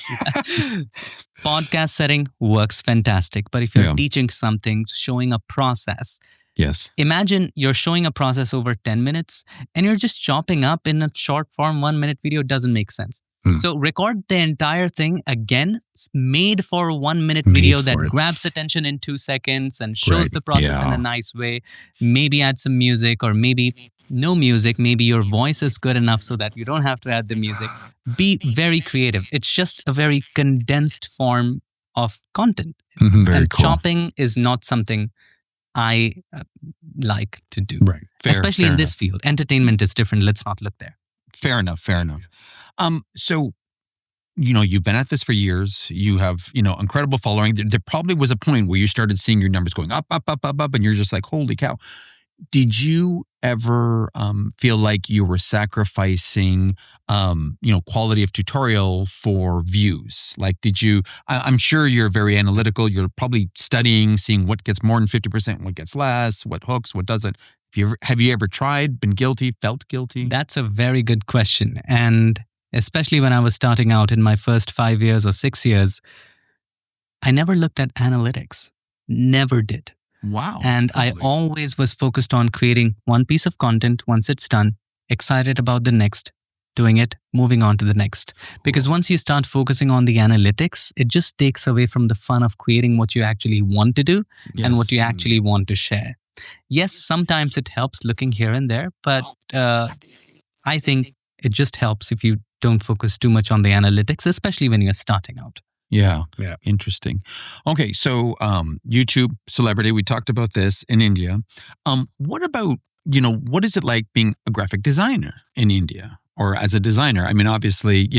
Podcast setting works fantastic. But if you're teaching something, showing a process, yes. Imagine you're showing a process over 10 minutes and you're just chopping up in a short form 1 minute video. It doesn't make sense. So record the entire thing again, made for a 1 minute video that grabs attention in 2 seconds and shows the process in a nice way. Maybe add some music, or maybe no music. Maybe your voice is good enough so that you don't have to add the music. Be very creative. It's just a very condensed form of content. Very cool. Chopping is not something I like to do. Right. Especially in this field. Entertainment is different. Let's not look there. Fair enough. So, you've been at this for years. You have, incredible following. There probably was a point where you started seeing your numbers going up, and you're just like, holy cow. Did you ever feel like you were sacrificing, quality of tutorial for views? Like, I'm sure you're very analytical. You're probably studying, seeing what gets more than 50%, what gets less, what hooks, what doesn't. Have you ever tried, been guilty, felt guilty? That's a very good question. And especially when I was starting out in my first 5 years or 6 years, I never looked at analytics. Never did. Wow. And I always was focused on creating one piece of content. Once it's done, excited about the next, doing it, moving on to the next. Because once you start focusing on the analytics, it just takes away from the fun of creating what you actually want to do and what you actually want to share. Yes, sometimes it helps looking here and there, but I think it just helps if you don't focus too much on the analytics, especially when you're starting out. Yeah. Interesting. Okay, so YouTube celebrity, we talked about this in India. What about, what is it like being a graphic designer in India or as a designer? I mean, obviously,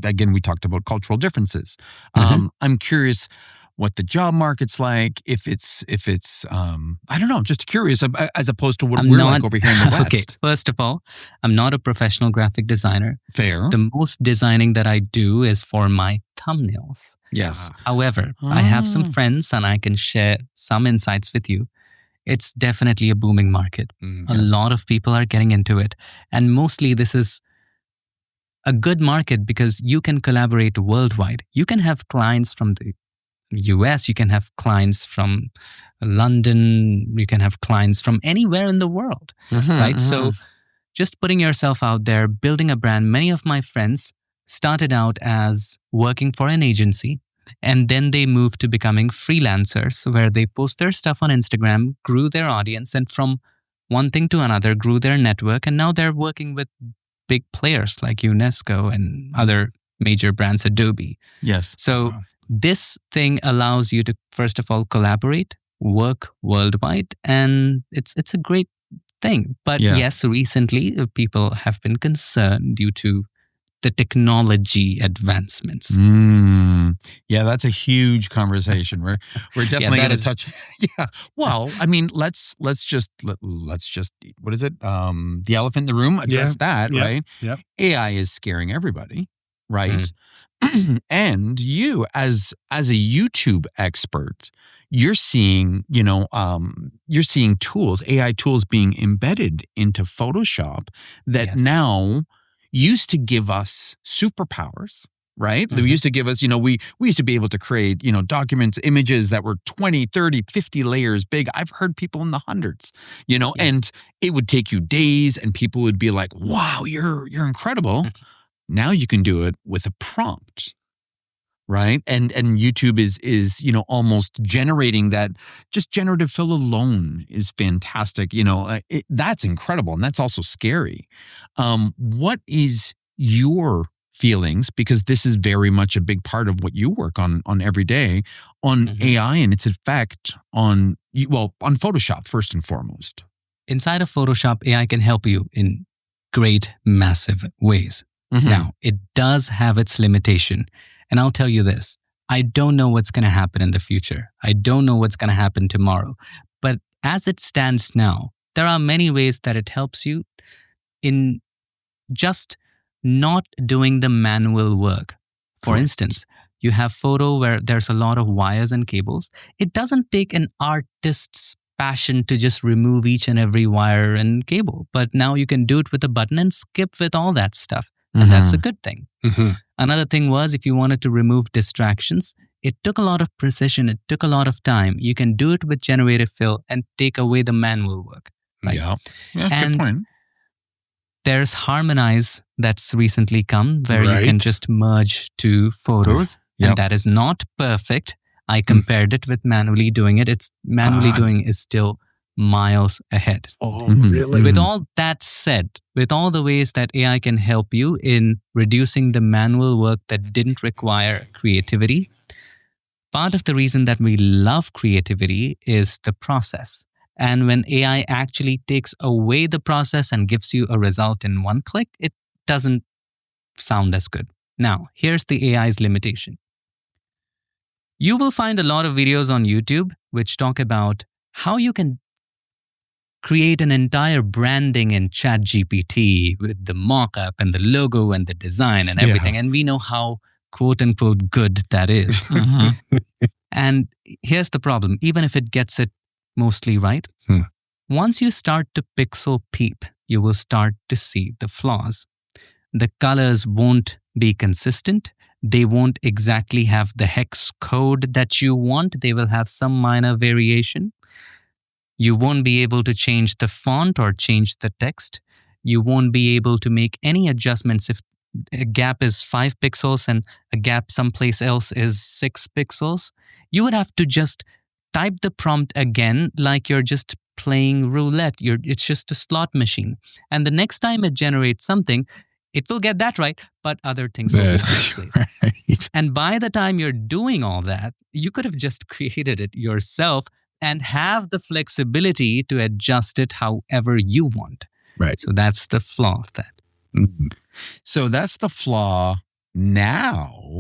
again, we talked about cultural differences. I'm curious what the job market's like, if it's I don't know, just curious as opposed to what we're like over here in the West. Okay, first of all, I'm not a professional graphic designer. Fair. The most designing that I do is for my thumbnails. Yes. However, I have some friends and I can share some insights with you. It's definitely a booming market. A lot of people are getting into it. And mostly this is a good market because you can collaborate worldwide. You can have clients from the US, you can have clients from London, you can have clients from anywhere in the world, right? So just putting yourself out there, building a brand. Many of my friends started out as working for an agency, and then they moved to becoming freelancers where they post their stuff on Instagram, grew their audience, and from one thing to another, grew their network. And now they're working with big players like UNESCO and other major brands, Adobe. Yes. So this thing allows you to, first of all, collaborate, work worldwide, and it's a great thing. But yes, recently people have been concerned due to the technology advancements. Yeah, that's a huge conversation. We're definitely going to touch. Yeah. Well, I mean, let's just what is it? The elephant in the room. Address that, right? Yeah. AI is scaring everybody, right? And you, as a YouTube expert, you're seeing, tools, AI tools being embedded into Photoshop that now used to give us superpowers, right? They used to give us, we used to be able to create, documents, images that were 20, 30, 50 layers big. I've heard people in the hundreds, and it would take you days and people would be like, wow, you're incredible. Now you can do it with a prompt. Right. And YouTube is, almost generating that. Just generative fill alone is fantastic. That's incredible. And that's also scary. What is your feelings? Because this is very much a big part of what you work on every day on AI and its effect on Photoshop, first and foremost. Inside of Photoshop, AI can help you in great, massive ways. Now, it does have its limitation. And I'll tell you this, I don't know what's going to happen in the future. I don't know what's going to happen tomorrow. But as it stands now, there are many ways that it helps you in just not doing the manual work. For instance, you have photo where there's a lot of wires and cables. It doesn't take an artist's passion to just remove each and every wire and cable. But now you can do it with a button and skip with all that stuff. And that's a good thing. Another thing was, if you wanted to remove distractions, it took a lot of precision. It took a lot of time. You can do it with generative fill and take away the manual work. Right? Yeah, and good point. There's Harmonize that's recently come where you can just merge two photos. And that is not perfect. I compared it with manually doing it. It's manually doing is still miles ahead. Oh, really? With all that said, with all the ways that AI can help you in reducing the manual work that didn't require creativity, part of the reason that we love creativity is the process. And when AI actually takes away the process and gives you a result in one click, it doesn't sound as good. Now, here's the AI's limitation. You will find a lot of videos on YouTube which talk about how you can create an entire branding in ChatGPT with the mock-up and the logo and the design and everything. And we know how quote-unquote good that is. And here's the problem. Even if it gets it mostly right, once you start to pixel peep, you will start to see the flaws. The colors won't be consistent. They won't exactly have the hex code that you want. They will have some minor variation. You won't be able to change the font or change the text. You won't be able to make any adjustments if a gap is 5 pixels and a gap someplace else is 6 pixels. You would have to just type the prompt again like you're just playing roulette. It's just a slot machine. And the next time it generates something, it will get that right, but other things will be out of place. And by the time you're doing all that, you could have just created it yourself and have the flexibility to adjust it however you want. Right. So that's the flaw of that. So that's the flaw now.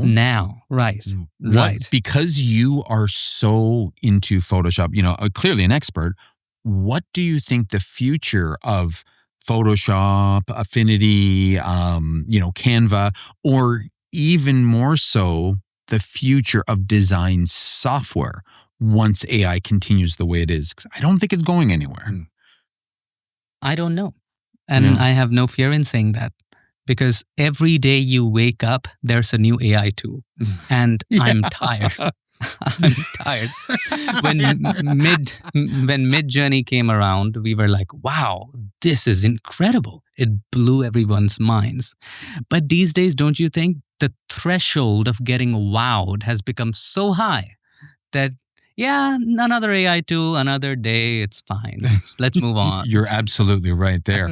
Right. Right. Because you are so into Photoshop, clearly an expert, what do you think the future of Photoshop, Affinity, Canva, or even more so, the future of design software once AI continues the way it is? 'Cause I don't think it's going anywhere. I don't know. And I have no fear in saying that because every day you wake up, there's a new AI tool. And I'm tired. I'm tired. When Mid-Journey came around, we were like, wow, this is incredible. It blew everyone's minds. But these days, don't you think the threshold of getting wowed has become so high that, another AI tool, another day, it's fine. Let's move on. You're absolutely right there.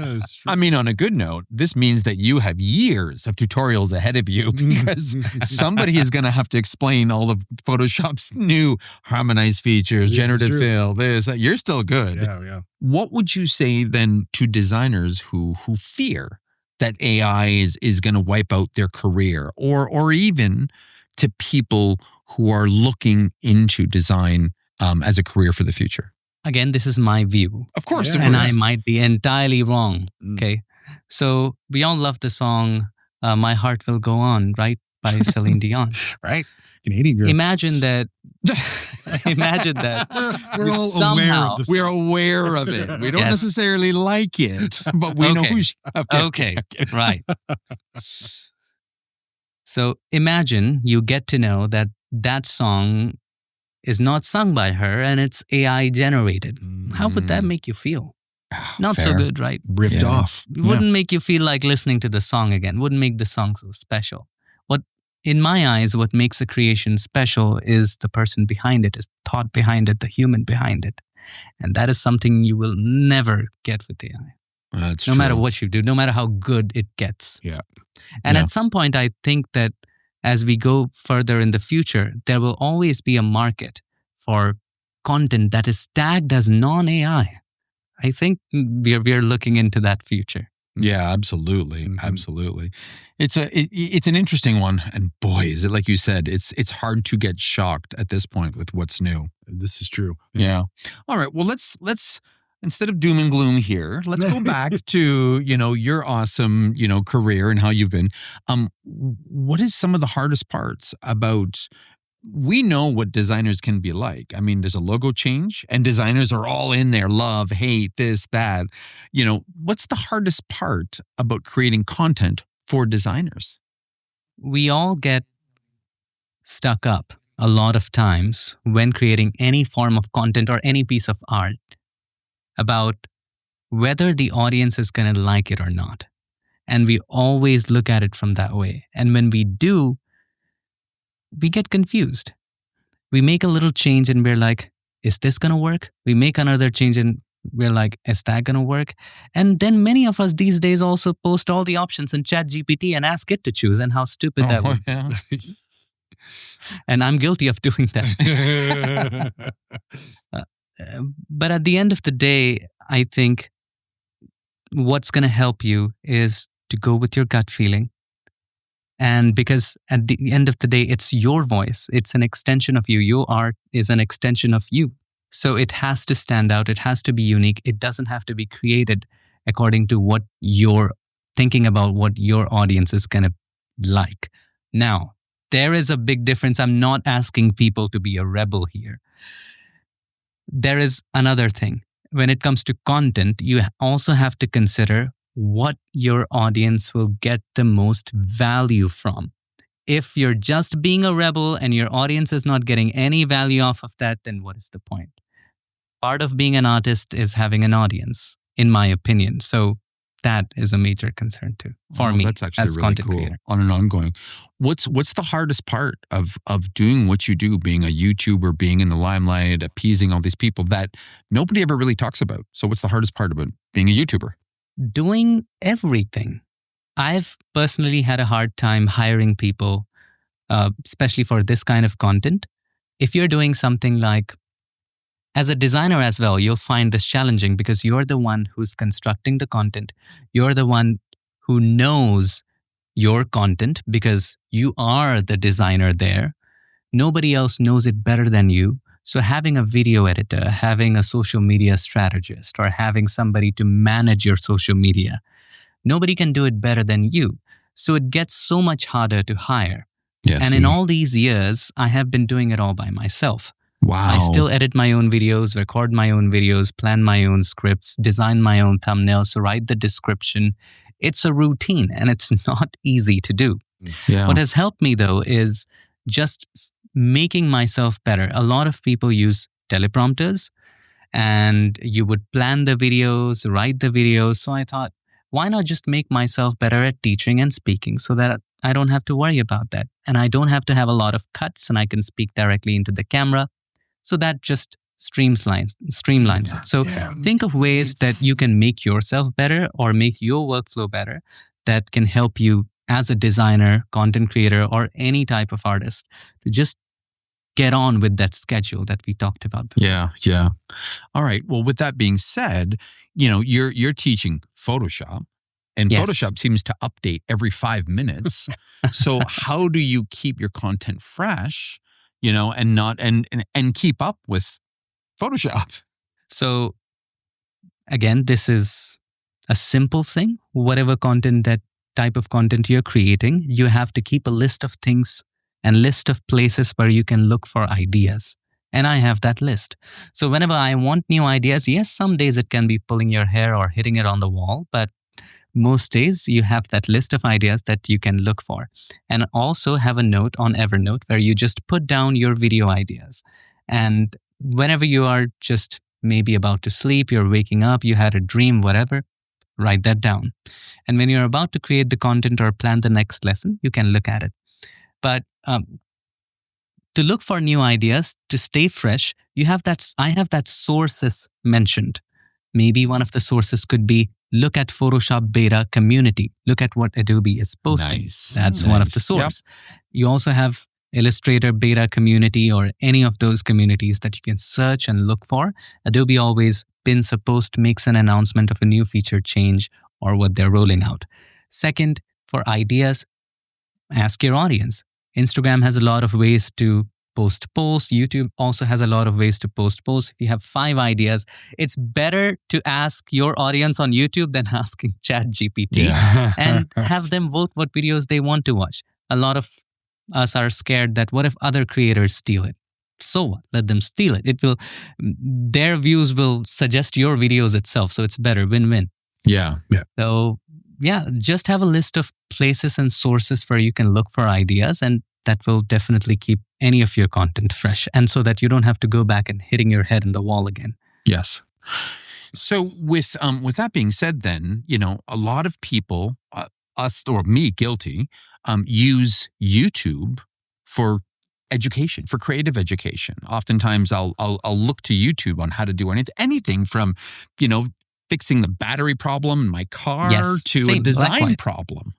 I mean, on a good note, this means that you have years of tutorials ahead of you because somebody is going to have to explain all of Photoshop's new harmonized features, generative fill, this. You're still good. Yeah. What would you say then to designers who fear that AI is going to wipe out their career, or even to people who are looking into design as a career for the future? Again, this is my view. Of course. And I might be entirely wrong. Okay. So we all love the song My Heart Will Go On, right? By Celine Dion. Right. Canadian girl. Imagine that. We're all somehow, aware of this. We're aware of it. We don't necessarily like it, but we know who. Okay. Right. So imagine you get to know that that song is not sung by her and it's AI generated. How would that make you feel? Not so good, right? Ripped off. It wouldn't make you feel like listening to the song again. Wouldn't make the song so special. What, in my eyes, what makes a creation special is the person behind it, is the thought behind it, the human behind it. And that is something you will never get with AI. That's no true. matter what you do, no matter how good it gets. Yeah. And at some point, I think that as we go further in the future, there will always be a market for content that is tagged as non-AI. I think we're looking into that future. Yeah, absolutely, absolutely. It's an interesting one, and boy, is it, like you said, it's hard to get shocked at this point with what's new. This is true. Yeah. All right. Well, let's instead of doom and gloom here, let's go back to your awesome career and how you've been. What is some of the hardest parts about? We know what designers can be like. I mean, there's a logo change and designers are all in there, love, hate, this, that. What's the hardest part about creating content for designers? We all get stuck up a lot of times when creating any form of content or any piece of art about whether the audience is going to like it or not. And we always look at it from that way. And when we do, we get confused. We make a little change and we're like, is this going to work? We make another change and we're like, is that going to work? And then many of us these days also post all the options in ChatGPT and ask it to choose, and how stupid that would. Yeah. And I'm guilty of doing that. But at the end of the day, I think what's going to help you is to go with your gut feeling. And because at the end of the day, it's your voice. It's an extension of you. Your art is an extension of you. So it has to stand out. It has to be unique. It doesn't have to be created according to what you're thinking about, what your audience is going to like. Now, there is a big difference. I'm not asking people to be a rebel here. There is another thing. When it comes to content, you also have to consider what your audience will get the most value from. If you're just being a rebel and your audience is not getting any value off of that, then what is the point? Part of being an artist is having an audience, in my opinion. So that is a major concern too for me. That's actually as really content cool. creator. On an ongoing. What's the hardest part of doing what you do, being a YouTuber, being in the limelight, appeasing all these people that nobody ever really talks about? So what's the hardest part about being a YouTuber? Doing everything. I've personally had a hard time hiring people, especially for this kind of content. If you're doing something like, as a designer as well, you'll find this challenging because you're the one who's constructing the content. You're the one who knows your content because you are the designer there. Nobody else knows it better than you. So having a video editor, having a social media strategist, or having somebody to manage your social media, nobody can do it better than you. So it gets so much harder to hire. Yes. And in all these years, I have been doing it all by myself. Wow. I still edit my own videos, record my own videos, plan my own scripts, design my own thumbnails, write the description. It's a routine and it's not easy to do. Yeah. What has helped me though is just making myself better. A lot of people use teleprompters and you would plan the videos, write the videos. So I thought, why not just make myself better at teaching and speaking so that I don't have to worry about that. And I don't have to have a lot of cuts and I can speak directly into the camera. So that just streamlines it. So think of ways that you can make yourself better or make your workflow better that can help you as a designer, content creator, or any type of artist to just get on with that schedule that we talked about before. Yeah. All right. Well, with that being said, you're teaching Photoshop, and Yes. Photoshop seems to update every 5 minutes. So how do you keep your content fresh, and not and keep up with Photoshop? So again, this is a simple thing. Whatever type of content you're creating, you have to keep a list of things and list of places where you can look for ideas. And I have that list. So whenever I want new ideas, yes, some days it can be pulling your hair or hitting it on the wall, but most days you have that list of ideas that you can look for. And also have a note on Evernote where you just put down your video ideas. And whenever you are just maybe about to sleep, you're waking up, you had a dream, whatever, write that down. And when you're about to create the content or plan the next lesson, you can look at it. But to look for new ideas, to stay fresh, I have that sources mentioned. Maybe one of the sources could be look at Photoshop beta community. Look at what Adobe is posting. Nice. That's one of the sources. Yep. You also have Illustrator beta community or any of those communities that you can search and look for. Adobe always pins a post, makes an announcement of a new feature change or what they're rolling out. Second, for ideas, ask your audience. Instagram has a lot of ways to post posts. YouTube also has a lot of ways to post posts. If you have 5 ideas, it's better to ask your audience on YouTube than asking ChatGPT and have them vote what videos they want to watch. A lot of us are scared that what if other creators steal it? So what? Let them steal it. Their views will suggest your videos itself. So it's better, win-win. Yeah. So just have a list of places and sources where you can look for ideas, and that will definitely keep any of your content fresh, and so that you don't have to go back and hitting your head in the wall again. Yes. So with that being said, then, a lot of people, us or me, guilty, use YouTube for education, for creative education. Oftentimes, I'll look to YouTube on how to do anything from, fixing the battery problem in my car to a design problem,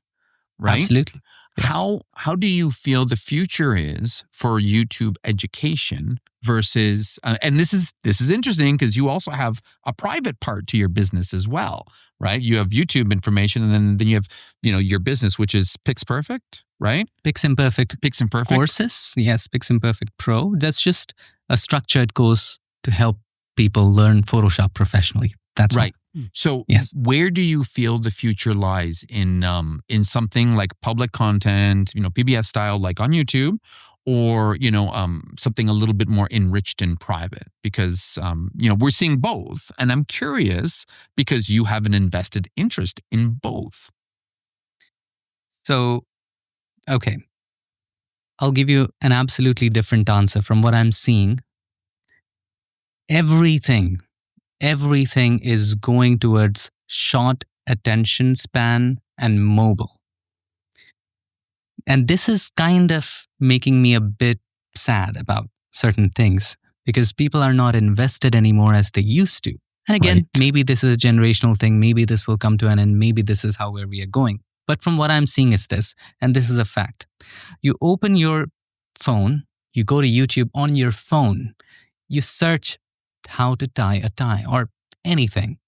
right? Absolutely. Yes. How do you feel the future is for YouTube education versus, and this is interesting because you also have a private part to your business as well, right? You have YouTube information, and then you have, your business, which is PixPerfect, right? PixImperfect courses. Yes, PixImperfect Pro. That's just a structured course to help people learn Photoshop professionally. That's right. So where do you feel the future lies in something like public content, PBS style, like on YouTube, or, something a little bit more enriched in private? Because, we're seeing both. And I'm curious because you have an invested interest in both. So, okay. I'll give you an absolutely different answer from what I'm seeing. Everything is going towards short attention span and mobile. And this is kind of making me a bit sad about certain things because people are not invested anymore as they used to. And again, maybe this is a generational thing. Maybe this will come to an end. Maybe this is where we are going. But from what I'm seeing is this, and this is a fact. You open your phone, you go to YouTube on your phone, you search how to tie a tie or anything.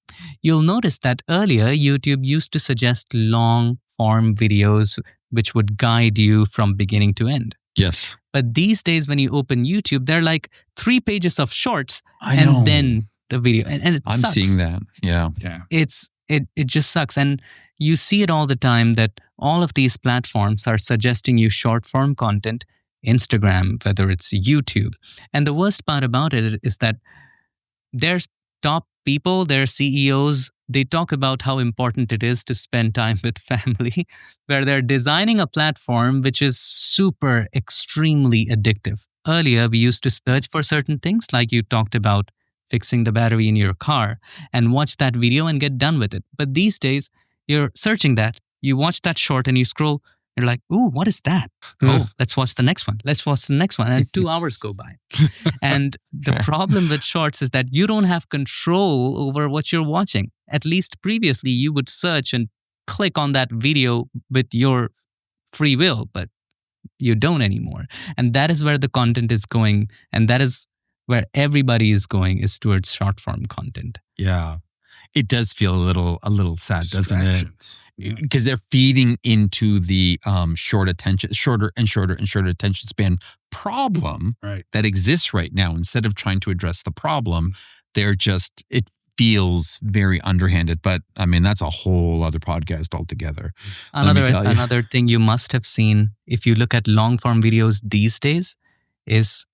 You'll notice that earlier YouTube used to suggest long form videos which would guide you from beginning to end. Yes. But these days when you open YouTube, they're like 3 pages of shorts and then the video. And it sucks. I'm seeing that. Yeah. It just sucks. And you see it all the time that all of these platforms are suggesting you short form content, Instagram, whether it's YouTube. And the worst part about it is that there's top people, their CEOs, they talk about how important it is to spend time with family, where they're designing a platform which is super, extremely addictive. Earlier, we used to search for certain things, like you talked about fixing the battery in your car, and watch that video and get done with it. But these days, you're searching that, you watch that short and you scroll, you're like, ooh, what is that? Oh, let's watch the next one. Let's watch the next one. And 2 hours go by. And the problem with shorts is that you don't have control over what you're watching. At least previously, you would search and click on that video with your free will, but you don't anymore. And that is where the content is going. And that is where everybody is going, is towards short form content. Yeah. It does feel a little sad, doesn't it? Because they're feeding into the shorter and shorter attention span problem that exists right now. Instead of trying to address the problem, it feels very underhanded. But I mean, that's a whole other podcast altogether. Another thing you must have seen if you look at long form videos these days is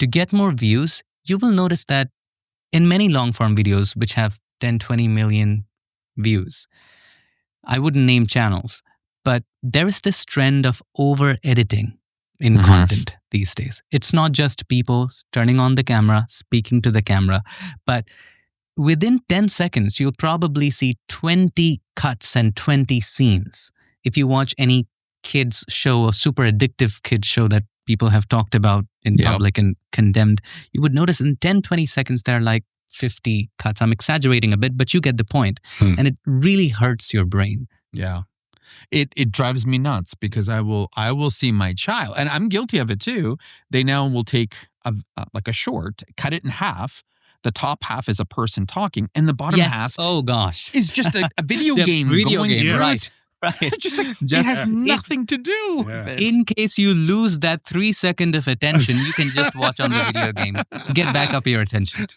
to get more views. You will notice that in many long form videos, which have 10, 20 million views, I wouldn't name channels, but there is this trend of over editing in content these days. It's not just people turning on the camera, speaking to the camera, but within 10 seconds, you'll probably see 20 cuts and 20 scenes. If you watch any kids show, a super addictive kids show that people have talked about in public and condemned, you would notice in 10, 20 seconds, there are like 50 cuts. I'm exaggerating a bit, but you get the point. And it really hurts your brain. Yeah. It drives me nuts because I will see my child, and I'm guilty of it too. They now will take like a short, cut it in half. The top half is a person talking, and the bottom half is just a video game going through right. it. Right. It has nothing to do with it. In case you lose that 3 seconds of attention, you can just watch on the video game. Get back up your attention.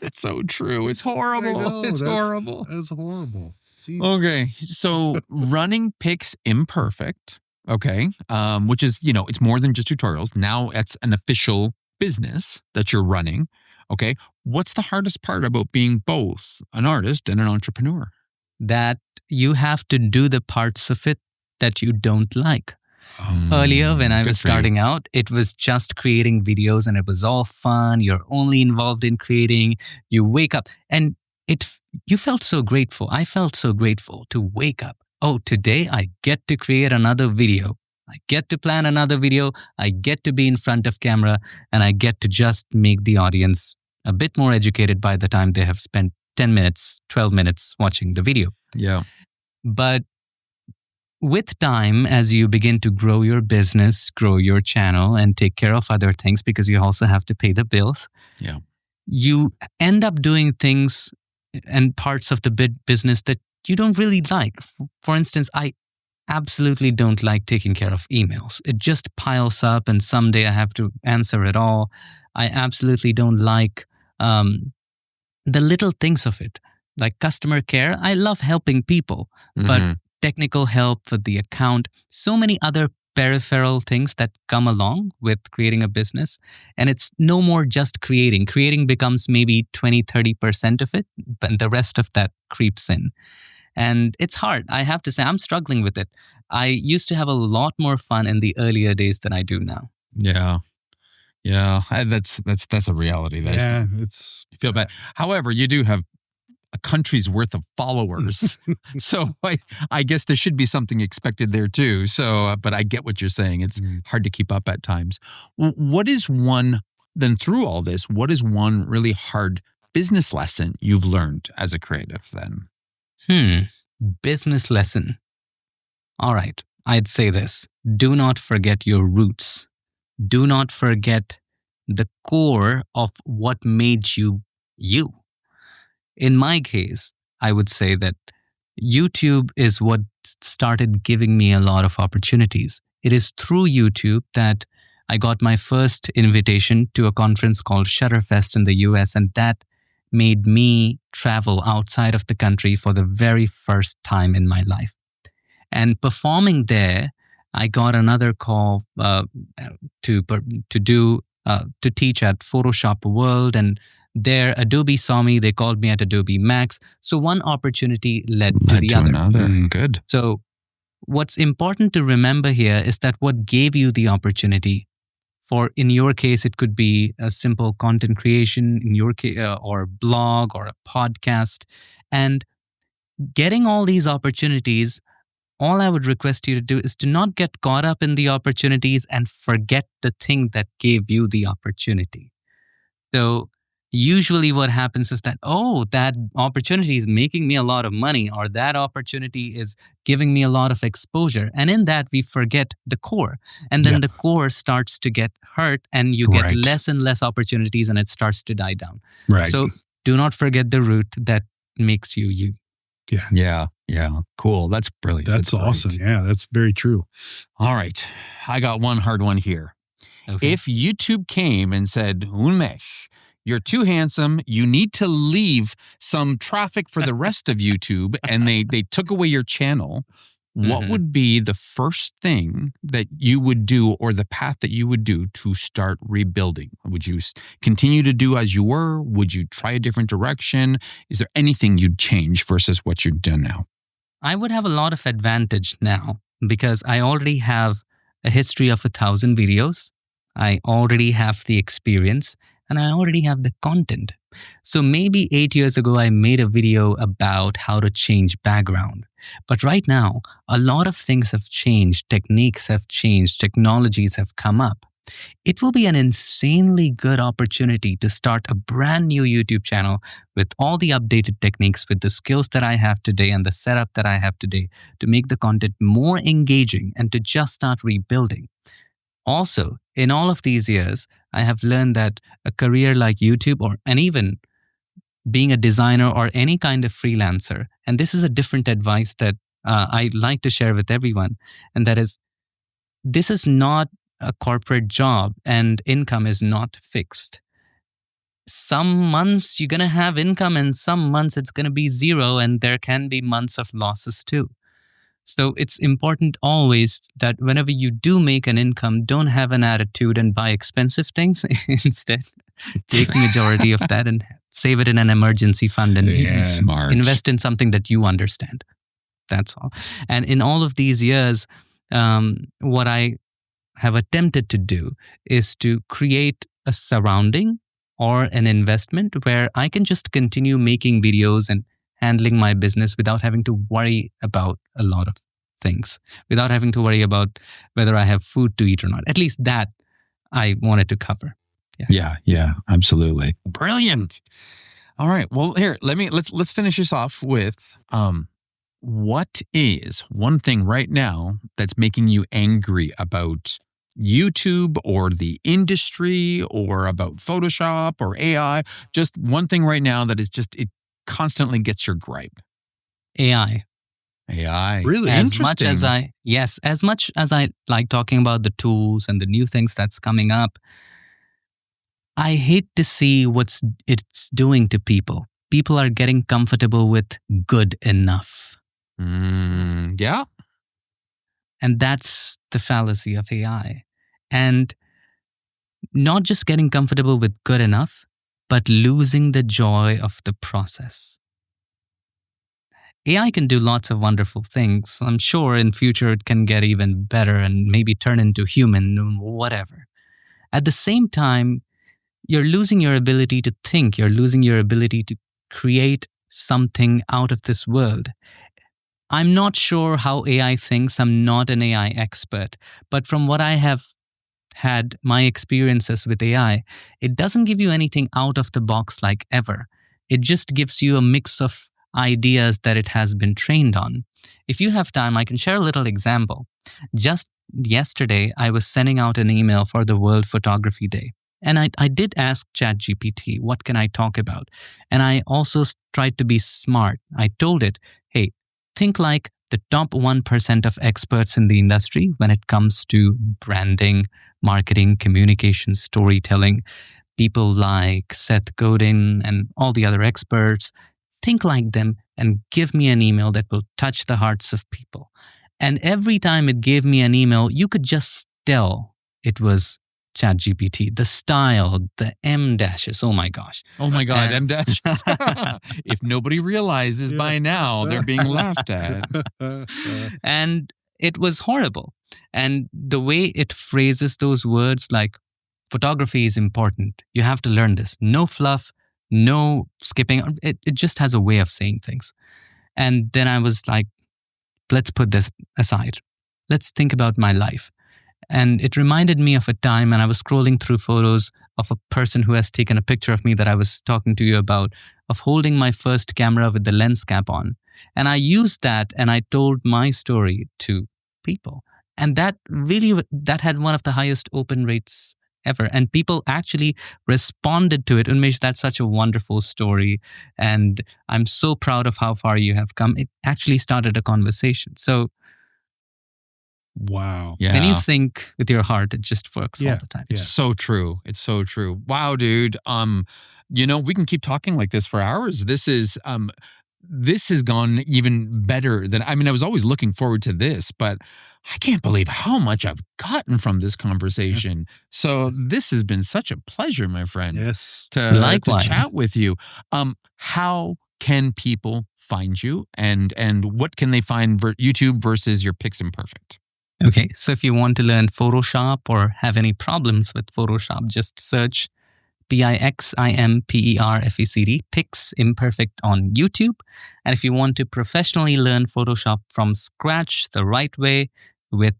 It's so true. It's horrible. It's horrible. It's horrible. Jeez. Okay. So running Pix Imperfect, okay, which is, it's more than just tutorials. Now it's an official business that you're running. Okay. What's the hardest part about being both an artist and an entrepreneur? That you have to do the parts of it that you don't like. Earlier, when I was starting out, it was just creating videos and it was all fun. You're only involved in creating. You wake up and you felt so grateful. I felt so grateful to wake up. Oh, today I get to create another video. I get to plan another video. I get to be in front of camera and I get to just make the audience a bit more educated by the time they have spent 10 minutes, 12 minutes watching the video. Yeah. But with time, as you begin to grow your business, grow your channel, and take care of other things because you also have to pay the bills, you end up doing things and parts of the business that you don't really like. For instance, I absolutely don't like taking care of emails. It just piles up and someday I have to answer it all. I absolutely don't like the little things of it. Like customer care, I love helping people, but technical help with the account, so many other peripheral things that come along with creating a business. And it's no more just creating. Creating becomes maybe 20-30% of it, but the rest of that creeps in. And it's hard. I have to say, I'm struggling with it. I used to have a lot more fun in the earlier days than I do now. Yeah. Yeah. That's a reality. You feel bad. However, you do have a country's worth of followers. So I guess there should be something expected there too. So, but I get what you're saying. It's hard to keep up at times. What is through all this, what is one really hard business lesson you've learned as a creative then? Business lesson. All right. I'd say this. Do not forget your roots. Do not forget the core of what made you you. In my case, I would say that YouTube is what started giving me a lot of opportunities. It is through YouTube that I got my first invitation to a conference called Shutterfest in the US, and that made me travel outside of the country for the very first time in my life. And performing there, I got another call to teach at Photoshop World, and there Adobe saw me. They called me at Adobe Max. So one opportunity led to the other. Good. So what's important to remember here is that what gave you the opportunity, in your case, it could be a simple content creation, in your case, or blog or a podcast, and getting all these opportunities. All I would request you to do is to not get caught up in the opportunities and forget the thing that gave you the opportunity. So usually what happens is that, that opportunity is making me a lot of money, or that opportunity is giving me a lot of exposure. And in that, we forget the core. And then the core starts to get hurt and you get less and less opportunities and it starts to die down. Right. So do not forget the root that makes you you. Yeah. Yeah. Cool. That's brilliant. That's awesome. Yeah, that's very true. All right. I got one hard one here. Okay. If YouTube came and said, Unmesh, you're too handsome, you need to leave some traffic for the rest of YouTube, and they took away your channel, what would be the first thing that you would do, or the path that you would do to start rebuilding? Would you continue to do as you were? Would you try a different direction? Is there anything you'd change versus what you've done now? I would have a lot of advantage now because I already have a history of 1,000 videos. I already have the experience and I already have the content. So maybe 8 years ago, I made a video about how to change background. But right now, a lot of things have changed. Techniques have changed. Technologies have come up. It will be an insanely good opportunity to start a brand new YouTube channel with all the updated techniques, with the skills that I have today and the setup that I have today to make the content more engaging and to just start rebuilding. Also, in all of these years, I have learned that a career like YouTube and even being a designer or any kind of freelancer, and this is a different advice that I like to share with everyone, and that is, this is not a corporate job and income is not fixed. Some months you're going to have income and some months it's going to be zero, and there can be months of losses too. So it's important always that whenever you do make an income, don't have an attitude and buy expensive things. Instead, take majority of that and save it in an emergency fund and invest in something that you understand. That's all. And in all of these years, what I have attempted to do is to create a surrounding or an investment where I can just continue making videos and handling my business without having to worry about a lot of things, without having to worry about whether I have food to eat or not. At least that I wanted to cover. Yeah, absolutely. Brilliant. All right. Well, here, let's finish this off with what is one thing right now that's making you angry about YouTube or the industry or about Photoshop or AI? Just one thing right now that is just, it constantly gets your gripe. AI. Really? As much as I like talking about the tools and the new things that's coming up, I hate to see what it's doing to people. People are getting comfortable with good enough. Yeah. And that's the fallacy of AI. And not just getting comfortable with good enough, but losing the joy of the process. AI can do lots of wonderful things. I'm sure in future it can get even better and maybe turn into human, whatever. At the same time, you're losing your ability to think. You're losing your ability to create something out of this world. I'm not sure how AI thinks. I'm not an AI expert. But from what I have had my experiences with AI, it doesn't give you anything out of the box like ever. It just gives you a mix of ideas that it has been trained on. If you have time, I can share a little example. Just yesterday, I was sending out an email for the World Photography Day. And I did ask ChatGPT, what can I talk about? And I also tried to be smart. I told it, hey, think like the top 1% of experts in the industry when it comes to branding, marketing, communication, storytelling. People like Seth Godin and all the other experts. Think like them and give me an email that will touch the hearts of people. And every time it gave me an email, you could just tell it was ChatGPT. The style, the M dashes. Oh my gosh. M dashes. If nobody realizes by now, they're being laughed at. And it was horrible. And the way it phrases those words, like photography is important. You have to learn this. No fluff, no skipping. It just has a way of saying things. And then I was like, let's put this aside. Let's think about my life. And it reminded me of a time when I was scrolling through photos of a person who has taken a picture of me that I was talking to you about, of holding my first camera with the lens cap on. And I used that and I told my story to people. And that had one of the highest open rates ever. And people actually responded to it. Unmesh, that's such a wonderful story. And I'm so proud of how far you have come. It actually started a conversation. So, wow. Yeah. when you think with your heart, it just works all the time. It's so true. It's so true. Wow, dude. We can keep talking like this for hours. This has gone even better than, I was always looking forward to this, but I can't believe how much I've gotten from this conversation. So this has been such a pleasure, my friend. Yes. To chat with you. How can people find you, and what can they find YouTube versus your Piximperfect? Okay, so if you want to learn Photoshop or have any problems with Photoshop, just search Piximperfect, Piximperfect on YouTube. And if you want to professionally learn Photoshop from scratch the right way with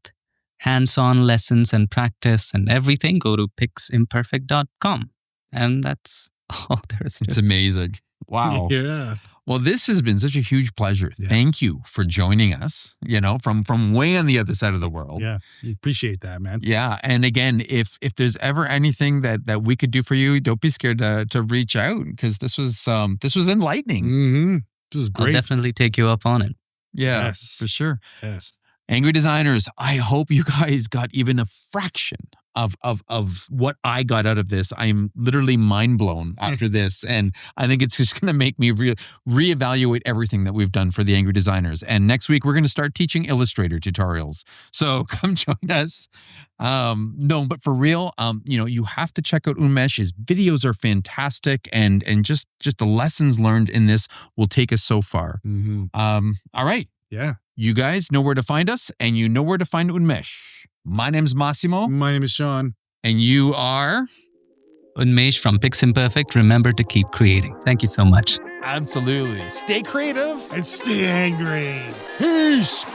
hands-on lessons and practice and everything, go to piximperfect.com. And that's all there is to it. It's amazing. Wow. Yeah. Well, this has been such a huge pleasure. Yeah. Thank you for joining us, from way on the other side of the world. Yeah. We appreciate that, man. Yeah. And again, if there's ever anything that we could do for you, don't be scared to reach out, because this was enlightening. Mm-hmm. This is I'll great. definitely take you up on it. Yeah, Yes. for sure. Yes. Angry Designers, I hope you guys got even a fraction of what I got out of this. I'm literally mind blown after this. And I think it's just going to make me reevaluate everything that we've done for the Angry Designers. And next week, we're going to start teaching Illustrator tutorials. So come join us. No, but for real, you have to check out Unmesh. His videos are fantastic. And just the lessons learned in this will take us so far. Mm-hmm. All right. Yeah. You guys know where to find us, and you know where to find Unmesh. My name's Massimo. My name is Sean. And you are? Unmesh from Piximperfect. Remember to keep creating. Thank you so much. Absolutely. Stay creative. And stay angry. Peace.